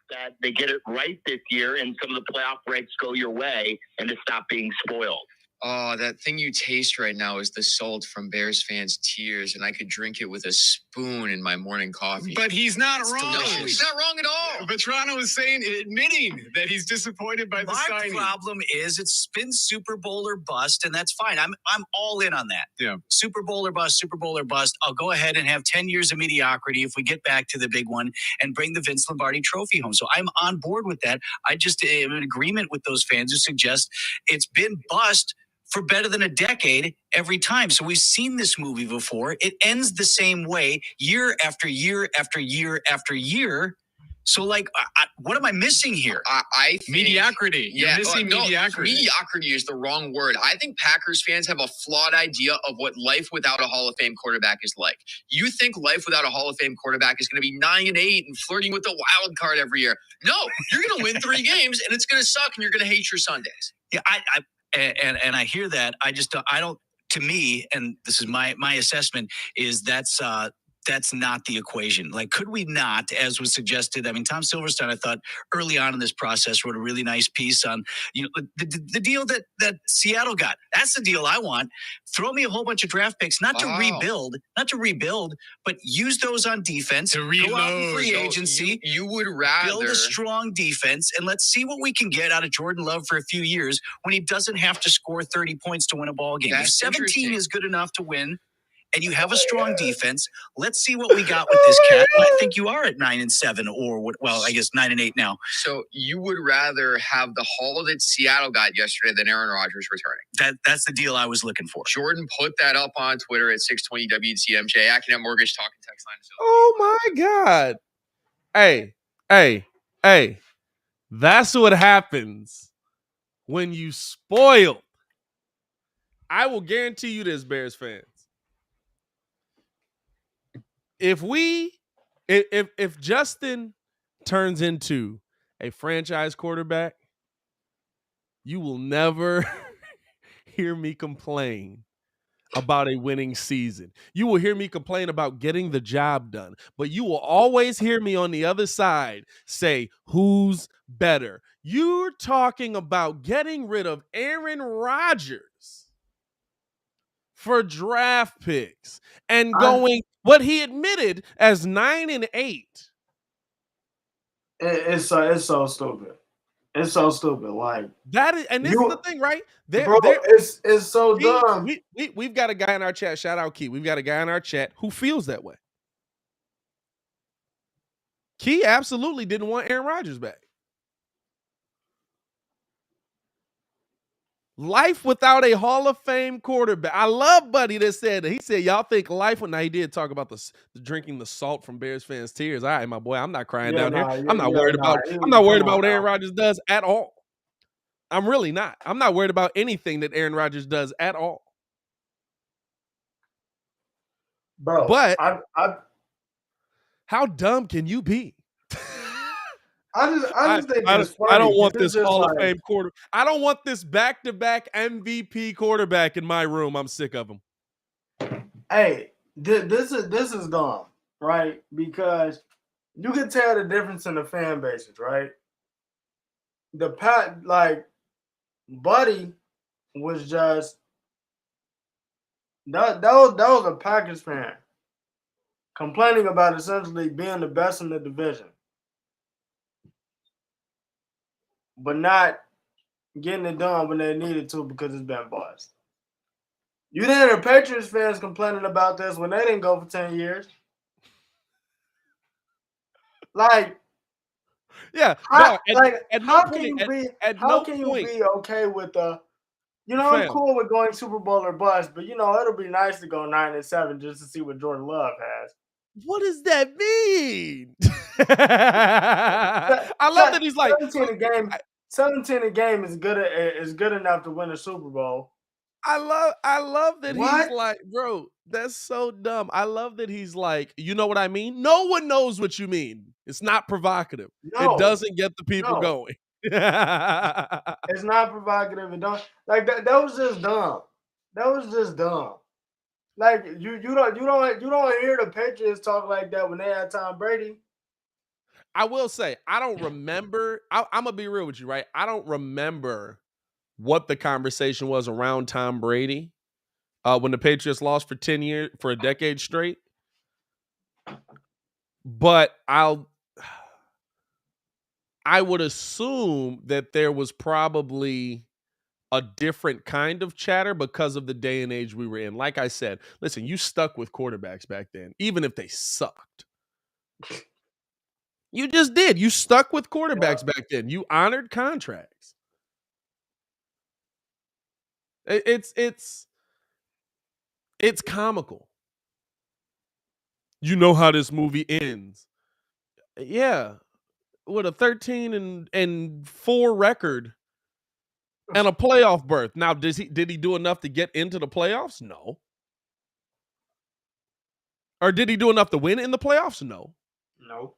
That they get it right this year and some of the playoff breaks go your way and to stop being spoiled. Oh, that thing you taste right now is the salt from Bears fans' tears, and I could drink it with a spoon in my morning coffee. But he's not wrong. No, he's not wrong at all. Vetrano is admitting that he's disappointed by the signing. My problem is it's been Super Bowl or bust, and that's fine. I'm all in on that. Yeah. Super Bowl or bust, Super Bowl or bust. I'll go ahead and have 10 years of mediocrity if we get back to the big one and bring the Vince Lombardi trophy home. So I'm on board with that. I just am in agreement with those fans who suggest it's been bust for better than a decade every time. So we've seen this movie before. It ends the same way year after year after year after year. So, like, what am I missing here? I think mediocrity. You're missing mediocrity. Mediocrity is the wrong word. I think Packers fans have a flawed idea of what life without a Hall of Fame quarterback is like. You think life without a Hall of Fame quarterback is going to be 9-8 and flirting with the wild card every year. No, you're going to win 3 games and it's going to suck and you're going to hate your Sundays. Yeah, And I hear that. I don't. To me, and this is my assessment, is that's not the equation. Like, could we not, as was suggested? I mean, Tom Silverstein, I thought early on in this process, wrote a really nice piece on the deal that Seattle got. That's the deal I want. Throw me a whole bunch of draft picks, not to rebuild, but use those on defense. To reload. Go out in free agency. You would rather build a strong defense, and let's see what we can get out of Jordan Love for a few years when he doesn't have to score 30 points to win a ball game. If 17 is good enough to win, and you have a strong defense, let's see what we got with this cat. And I think you are at 9-7, or well, I guess 9-8 now. So you would rather have the haul that Seattle got yesterday than Aaron Rodgers returning. That's the deal I was looking for. Jordan put that up on Twitter at 620 WCMJ. Accident Mortgage Talking Text Line. Oh my God. Hey. That's what happens when you spoil. I will guarantee you this, Bears fans. If we If Justin turns into a franchise quarterback, you will never hear me complain about a winning season. You will hear me complain about getting the job done, but you will always hear me on the other side say, who's better? You're talking about getting rid of Aaron Rodgers for draft picks and going what he admitted as 9-8. It's so stupid. It's so stupid. Like that is, and this is the thing, right? It's so dumb. We've got a guy in our chat. Shout out Key. We've got a guy in our chat who feels that way. Key absolutely didn't want Aaron Rodgers back. Life without a Hall of Fame quarterback. I love Buddy that said that. He said, y'all think life, now he did talk about the drinking the salt from Bears fans' tears. All right, my boy, I'm not crying down here. I'm not worried about what Aaron Rodgers does at all. I'm really not. I'm not worried about anything that Aaron Rodgers does at all. Bro, but how dumb can you be? I just think it's funny. I don't want this Hall of Fame quarter. I don't want this back-to-back MVP quarterback in my room. I'm sick of him. Hey, this is dumb, right? Because you can tell the difference in the fan bases, right? Buddy was just that was a Packers fan complaining about essentially being the best in the division, but not getting it done when they needed to because it's been bust. You didn't hear Patriots fans complaining about this when they didn't go for 10 years. Like, yeah, how can you be okay with I'm cool with going Super Bowl or bust, but it'll be nice to go 9-7 just to see what Jordan Love has. What does that mean? I love that he's like 17 a game is good enough to win a Super Bowl. I love that he's like, bro, that's so dumb. I love that he's like, you know what I mean? No one knows what you mean. It's not provocative. It doesn't get the people going. It's not provocative. It don't that was just dumb. That was just dumb. Like you don't hear the Patriots talk like that when they had Tom Brady. I will say, I don't remember. I'm gonna be real with you, right? I don't remember what the conversation was around Tom Brady when the Patriots lost for 10 years, for a decade straight. But I would assume that there was probably a different kind of chatter because of the day and age we were in. Like I said, listen, you stuck with quarterbacks back then, even if they sucked. You just did. You stuck with quarterbacks back then. You honored contracts. It's comical. You know how this movie ends. Yeah. With a 13-4 record and a playoff berth. Now, did he do enough to get into the playoffs? No. Or did he do enough to win in the playoffs? No. No.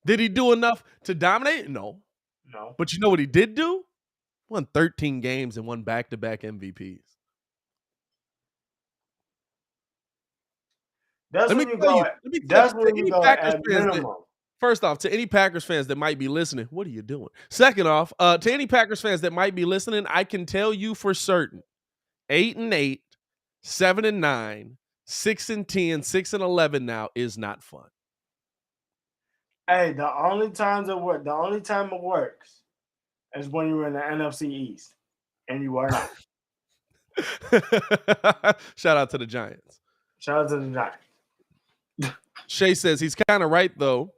Did he do enough to dominate? No. No. But you know what he did do? Won 13 games and won back-to-back MVPs. That's when you go at minimum. First off, to any Packers fans that might be listening, what are you doing? Second off, to any Packers fans that might be listening, I can tell you for certain, 8-8, 7-9, 6-10, 6-11 now is not fun. Hey, the only time it works is when you're in the NFC East, and you are not. Shout out to the Giants. Shout out to the Giants. Shay says he's kind of right, though.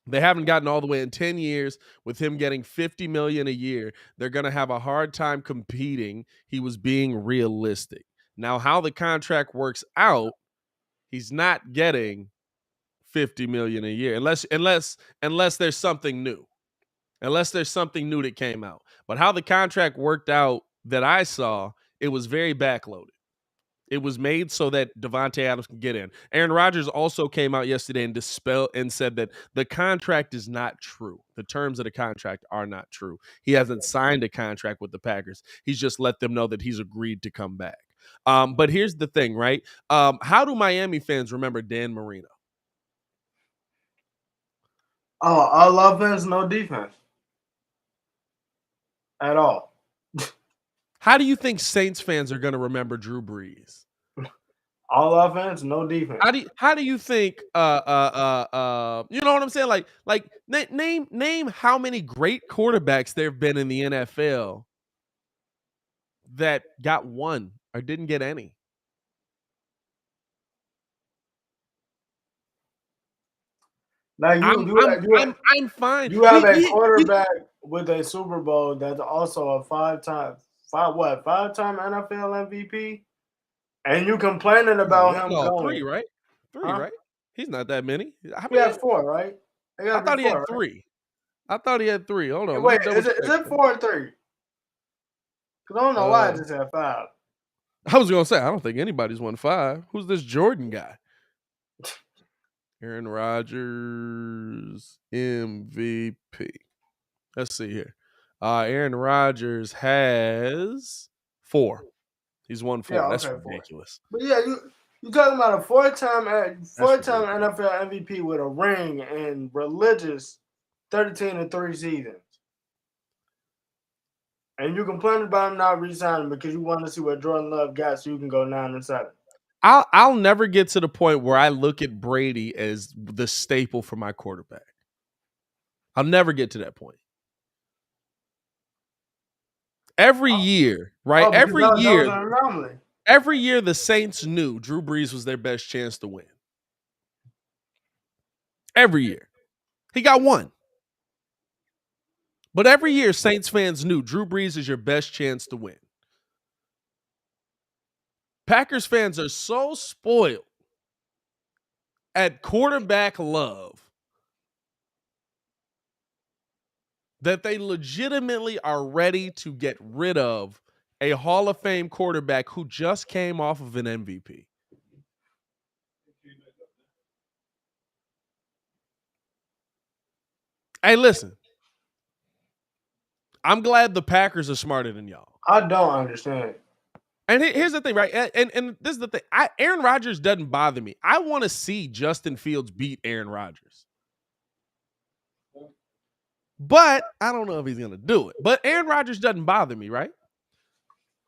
They haven't gotten all the way in 10 years with him getting $50 million a year. They're going to have a hard time competing. He was being realistic. Now, how the contract works out, he's not getting $50 million a year unless there's something new. Unless there's something new that came out. But how the contract worked out that I saw, it was very backloaded. It was made so that Devontae Adams can get in. Aaron Rodgers also came out yesterday and dispelled and said that the contract is not true. The terms of the contract are not true. He hasn't signed a contract with the Packers. He's just let them know that he's agreed to come back. But here's the thing, right? How do Miami fans remember Dan Marino? Oh, all offense, no defense at all. How do you think Saints fans are going to remember Drew Brees? All offense, no defense. How do you think you know what I'm saying? Like name how many great quarterbacks there have been in the NFL that got one or didn't get any. Now I'm fine. You have a quarterback with a Super Bowl that's also a five-time NFL MVP, and you complaining about him going 3, right? 3, right? He's not that many. He has 4, right? I thought he had 3. I thought he had 3. Hold on. Wait, is it 4 or 3? Because I don't know why I just had 5. I was gonna say I don't think anybody's won 5. Who's this Jordan guy? Aaron Rodgers MVP. Let's see here. Aaron Rodgers has 4. He's won 4. Yeah, That's okay, ridiculous. 4. But yeah, you talking about a four-time NFL MVP with a ring and religious 13-3 seasons. And you complain about him not re-signing because you want to see what Jordan Love got so you can go 9-7. I'll never get to the point where I look at Brady as the staple for my quarterback. I'll never get to that point. Every year, right? Every year the Saints knew Drew Brees was their best chance to win. Every year. He got 1. But every year Saints fans knew Drew Brees is your best chance to win. Packers fans are so spoiled at quarterback love that they legitimately are ready to get rid of a Hall of Fame quarterback who just came off of an MVP. Hey, listen. I'm glad the Packers are smarter than y'all. I don't understand. And here's the thing, right? And this is the thing. Aaron Rodgers doesn't bother me. I want to see Justin Fields beat Aaron Rodgers. But I don't know if he's going to do it. But Aaron Rodgers doesn't bother me, right?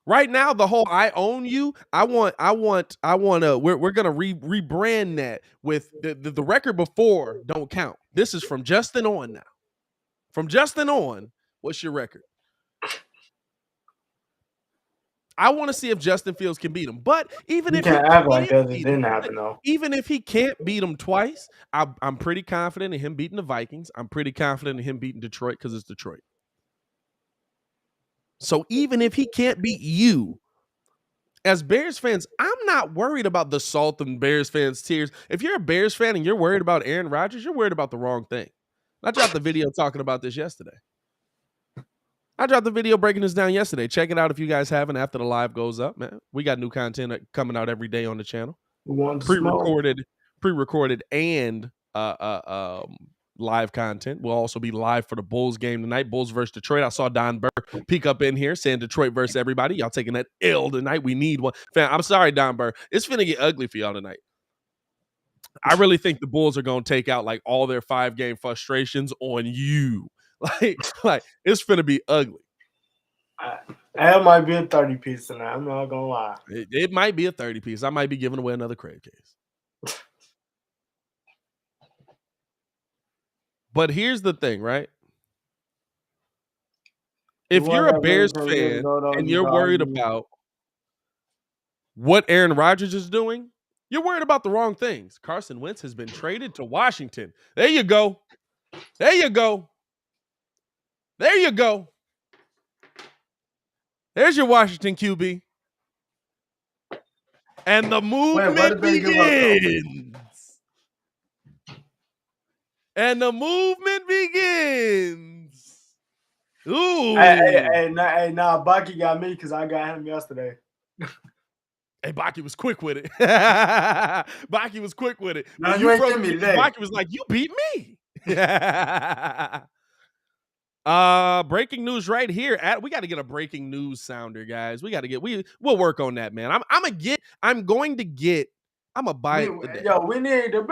Right now, the whole "I own you," we're going to rebrand that with the record before don't count. This is from Justin on now. From Justin on, what's your record? I want to see if Justin Fields can beat him. But even if can't act like that, it didn't happen though. Even if he can't beat him twice, I'm pretty confident in him beating the Vikings. I'm pretty confident in him beating Detroit because it's Detroit. So even if he can't beat you, as Bears fans, I'm not worried about the salt and Bears fans' tears. If you're a Bears fan and you're worried about Aaron Rodgers, you're worried about the wrong thing. I dropped the video talking about this yesterday. I dropped the video breaking this down yesterday. Check it out if you guys haven't after the live goes up, man. We got new content coming out every day on the channel. Pre-recorded and live content. We'll also be live for the Bulls game tonight. Bulls versus Detroit. I saw Don Burr peek up in here saying Detroit versus everybody. Y'all taking that L tonight. We need one. Fam, I'm sorry, Don Burr. It's finna get ugly for y'all tonight. I really think the Bulls are going to take out like all their 5-game frustrations on you. Like it's finna be ugly. That might be a 30-piece tonight. I'm not gonna lie. It might be a 30-piece. I might be giving away another Craig case. But here's the thing, right? If you're a Bears fan and you're worried about what Aaron Rodgers is doing, you're worried about the wrong things. Carson Wentz has been traded to Washington. There you go. There you go. There you go. There's your Washington QB. And the movement begins. And the movement begins. Ooh. Hey, Bucky got me because I got him yesterday. Hey, Baki was quick with it. Baki was quick with it. No, When you you ain't broke get me the news, today. Baki was like, "You beat me." Breaking news right here. We got to get a breaking news sounder, guys. We'll work on that, man. I'm going to buy it today. We need the.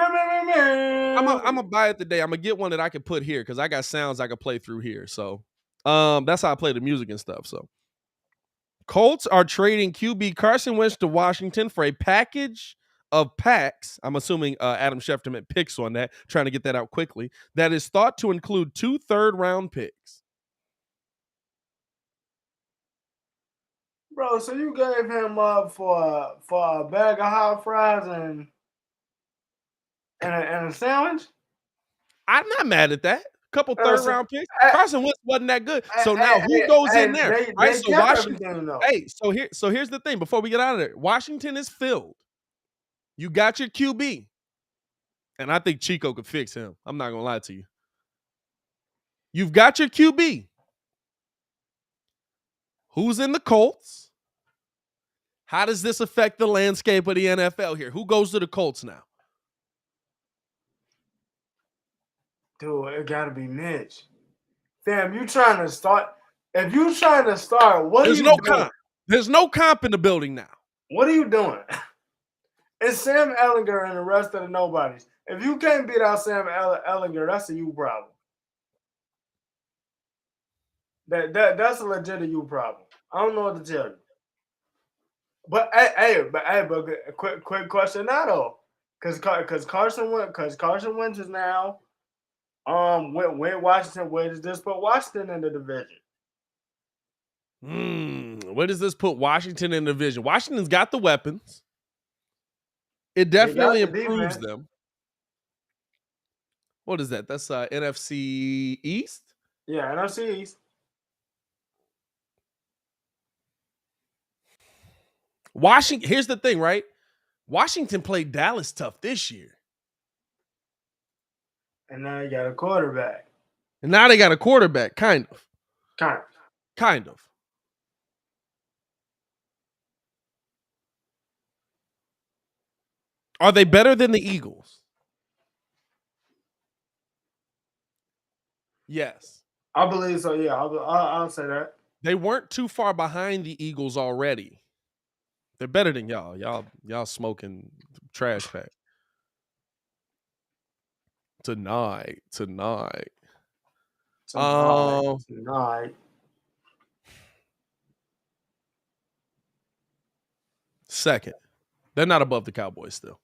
I'm gonna buy it today. I'm gonna get one that I can put here because I got sounds I can play through here. So, that's how I play the music and stuff. So, Colts are trading QB Carson Wentz to Washington for a package of packs. I'm assuming Adam Schefter meant picks on that, trying to get that out quickly. That is thought to include 2 third-round picks. Bro, so you gave him up for a bag of hot fries and a sandwich? I'm not mad at that. Couple third-round picks. Carson Wentz wasn't that good. So now who goes in there? They So Washington. So here's the thing. Before we get out of there, Washington is filled. You got your QB, and I think Chico could fix him. I'm not gonna lie to you. You've got your QB. Who's in the Colts? How does this affect the landscape of the NFL here? Who goes to the Colts now? Dude, it gotta be Mitch. Fam, you trying to start? If you trying to start, what There's are you no doing? comp. There's no comp in the building now. What are you doing? It's Sam Ehlinger and the rest of the nobodies. If you can't beat out Sam Ehlinger, that's a you problem. That's a legit you problem. I don't know what to tell you. But quick question now though, because Carson Wentz is now went Washington. Where does this put Washington in the division? Where does this put Washington in the division? Washington's got the weapons. It definitely improves them. What is that? That's NFC East? Yeah, NFC East. Washington, here's the thing, right? Washington played Dallas tough this year. And now you got a quarterback. And now they got a quarterback, kind of. Kind of. Are they better than the Eagles? Yes. I believe so, yeah. I'll say that. They weren't too far behind the Eagles already. They're better than y'all. Y'all smoking trash pack. Tonight. Second. They're not above the Cowboys still.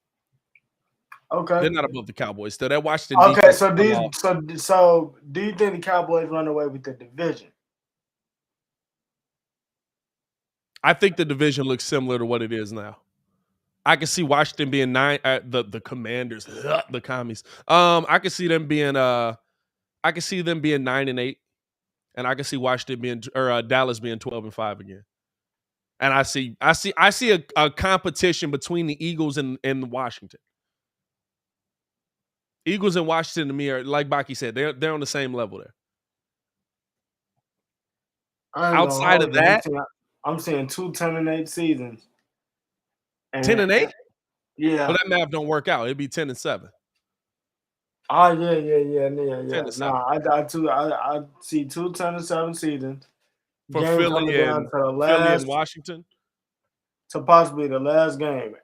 Okay. They're not above the Cowboys still. They're Washington. Okay, so do you think the Cowboys run away with the division? I think the division looks similar to what it is now. I can see Washington being 9. The Commanders, the commies. I can see them being 9-8, and I can see Washington being Dallas being 12-5 again. And I see a competition between the Eagles and Washington. Eagles and Washington to me are, like Baki said, they're on the same level there. Outside of that, I'm seeing 2 10-8 seasons. 10-8? Yeah. But that math don't work out. It'd be 10-7. Oh yeah. 10-7. Nah, I see 2 10-7 seasons. For Philly and Washington? To possibly the last game.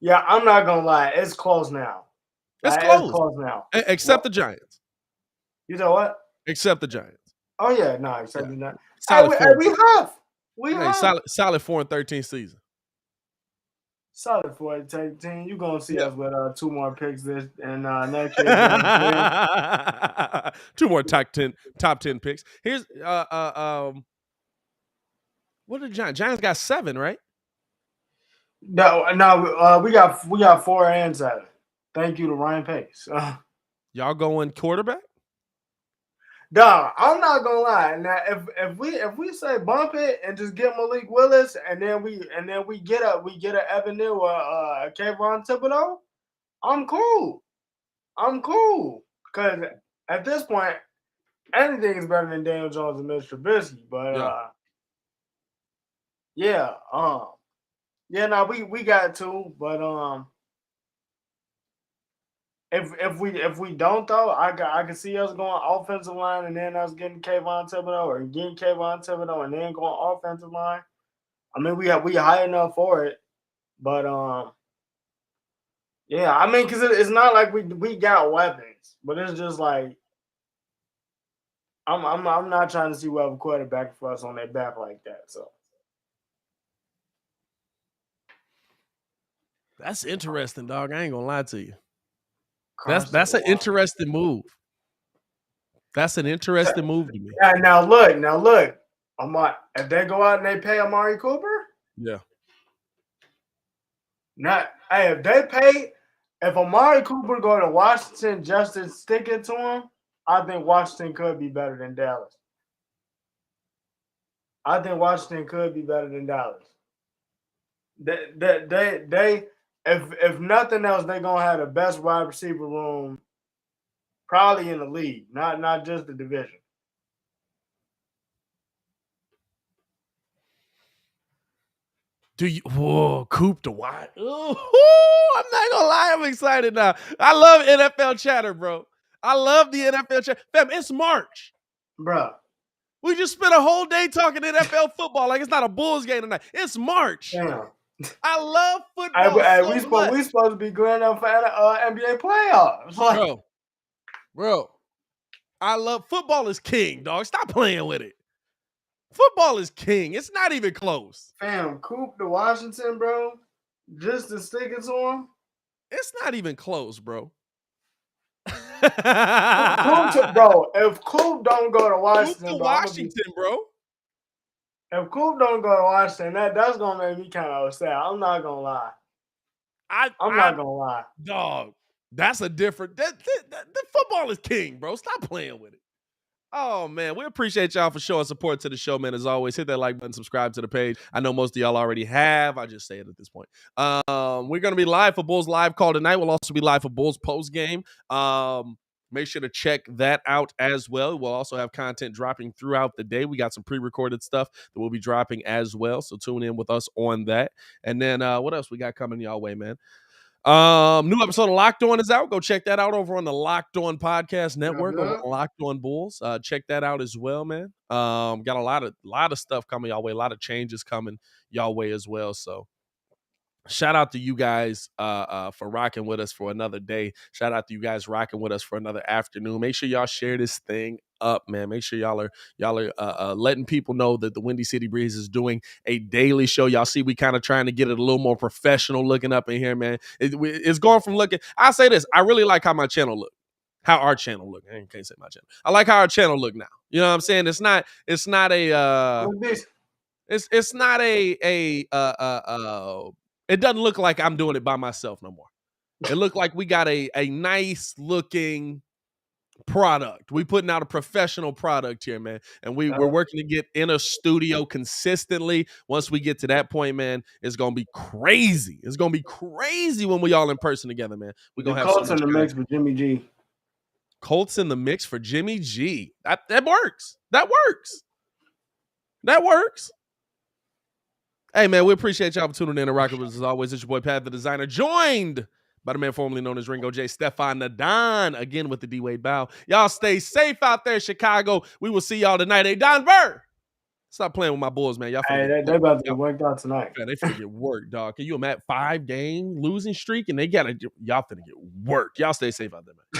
Yeah, I'm not gonna lie, it's close now. It's close now. Except the Giants. You know what? Except the Giants. Oh yeah, no, except the Giants. We have. Solid 4-13 season. Solid 4-13. You're gonna see us with 2 more picks this and next year. 2 more top 10 picks. Here's what are the Giants? Giants got 7, right? No, we got 4 and 7. Thank you to Ryan Pace. Y'all going quarterback? Dog, I'm not gonna lie. Now, if we say bump it and just get Malik Willis, and then we get a Evan Neal or Kayvon Thibodeau, I'm cool. Because at this point, anything is better than Daniel Jones and Mitch Trubisky. But Yeah, no, we got two, but if we don't though, I can see us going offensive line and then us getting Kayvon Thibodeau or getting Kayvon Thibodeau and then going offensive line. I mean, we high enough for it, but yeah, I mean, because it's not like we got weapons, but it's just like I'm not trying to see we have a quarterback for us on their back like that. So That's interesting, dog. I ain't gonna lie to you. Carson That's an Wentz. interesting move. That's an interesting move to me. Yeah, now look. If they go out and they pay Amari Cooper, Yeah. if Amari Cooper go to Washington just to stick it to him, I think Washington could be better than Dallas. They if nothing else, they're gonna have the best wide receiver room probably in the league, not just the division. Do you? Whoa, Coop the wide. Ooh, I'm not gonna lie, I'm excited now. I love NFL chatter, bro. I love the NFL chatter. Fam, it's March. Bruh. We just spent a whole day talking NFL football like it's not a Bulls game tonight. It's March. Damn. I love football so much. We supposed to be going up for NBA playoffs. Like, Bro, I love football is king, dog. Stop playing with it. Football is king. It's not even close. Fam, Coop to Washington, bro, just to stick it to him. It's not even close, bro. If Coop don't go to Washington, bro. If Coop don't go to Washington, that's gonna make me kind of upset. I'm not gonna lie. I'm not gonna lie, dog. That's a different. The football is king, bro. Stop playing with it. Oh, man, we appreciate y'all for showing support to the show, man. As always, hit that like button, subscribe to the page. I know most of y'all already have. I just say it at this point. We're going to be live for Bulls Live Call tonight. We'll also be live for Bulls Post Game. Make sure to check that out as well. We'll also have content dropping throughout the day. We got some pre-recorded stuff that we'll be dropping as well, so tune in with us on that. And then what else we got coming y'all way, man? New episode of Locked On is out. Go check that out over on the Locked On Podcast Network, over on Locked On Bulls. Check that out as well, man. Got a lot of stuff coming y'all way, a lot of changes coming y'all way as well. So shout out to you guys for rocking with us for another day. Shout out to you guys rocking with us for another afternoon. Make sure y'all share this thing up, man. Make sure y'all are letting people know that the Windy City Breeze is doing a daily show. Y'all see we kind of trying to get it a little more professional looking up in here, man. It's going from looking. I'll say this. I really like how my channel look. How our channel look. I can't say my channel. I like how our channel look now. You know what I'm saying? It's not it doesn't look like I'm doing it by myself no more. It looked like we got a nice looking product. We putting out a professional product here, man. And we're working to get in a studio consistently. Once we get to that point, man, it's gonna be crazy. It's gonna be crazy when we all in person together, man. We're gonna have Colts in the mix for Jimmy G. Colts in the mix for Jimmy G. That works. That works. Hey, man, we appreciate y'all for tuning in and rocking with us as always. It's your boy, Pat the Designer, joined by the man formerly known as Ringo J. Stefan the Don, again with the D-Wade Bow. Y'all stay safe out there, Chicago. We will see y'all tonight. Hey, Don Burr, stop playing with my Bulls, man. Y'all they about to get worked out tonight. Man, they finna get worked, dog. Can you imagine 5-game losing streak? And y'all finna get worked. Y'all stay safe out there, man.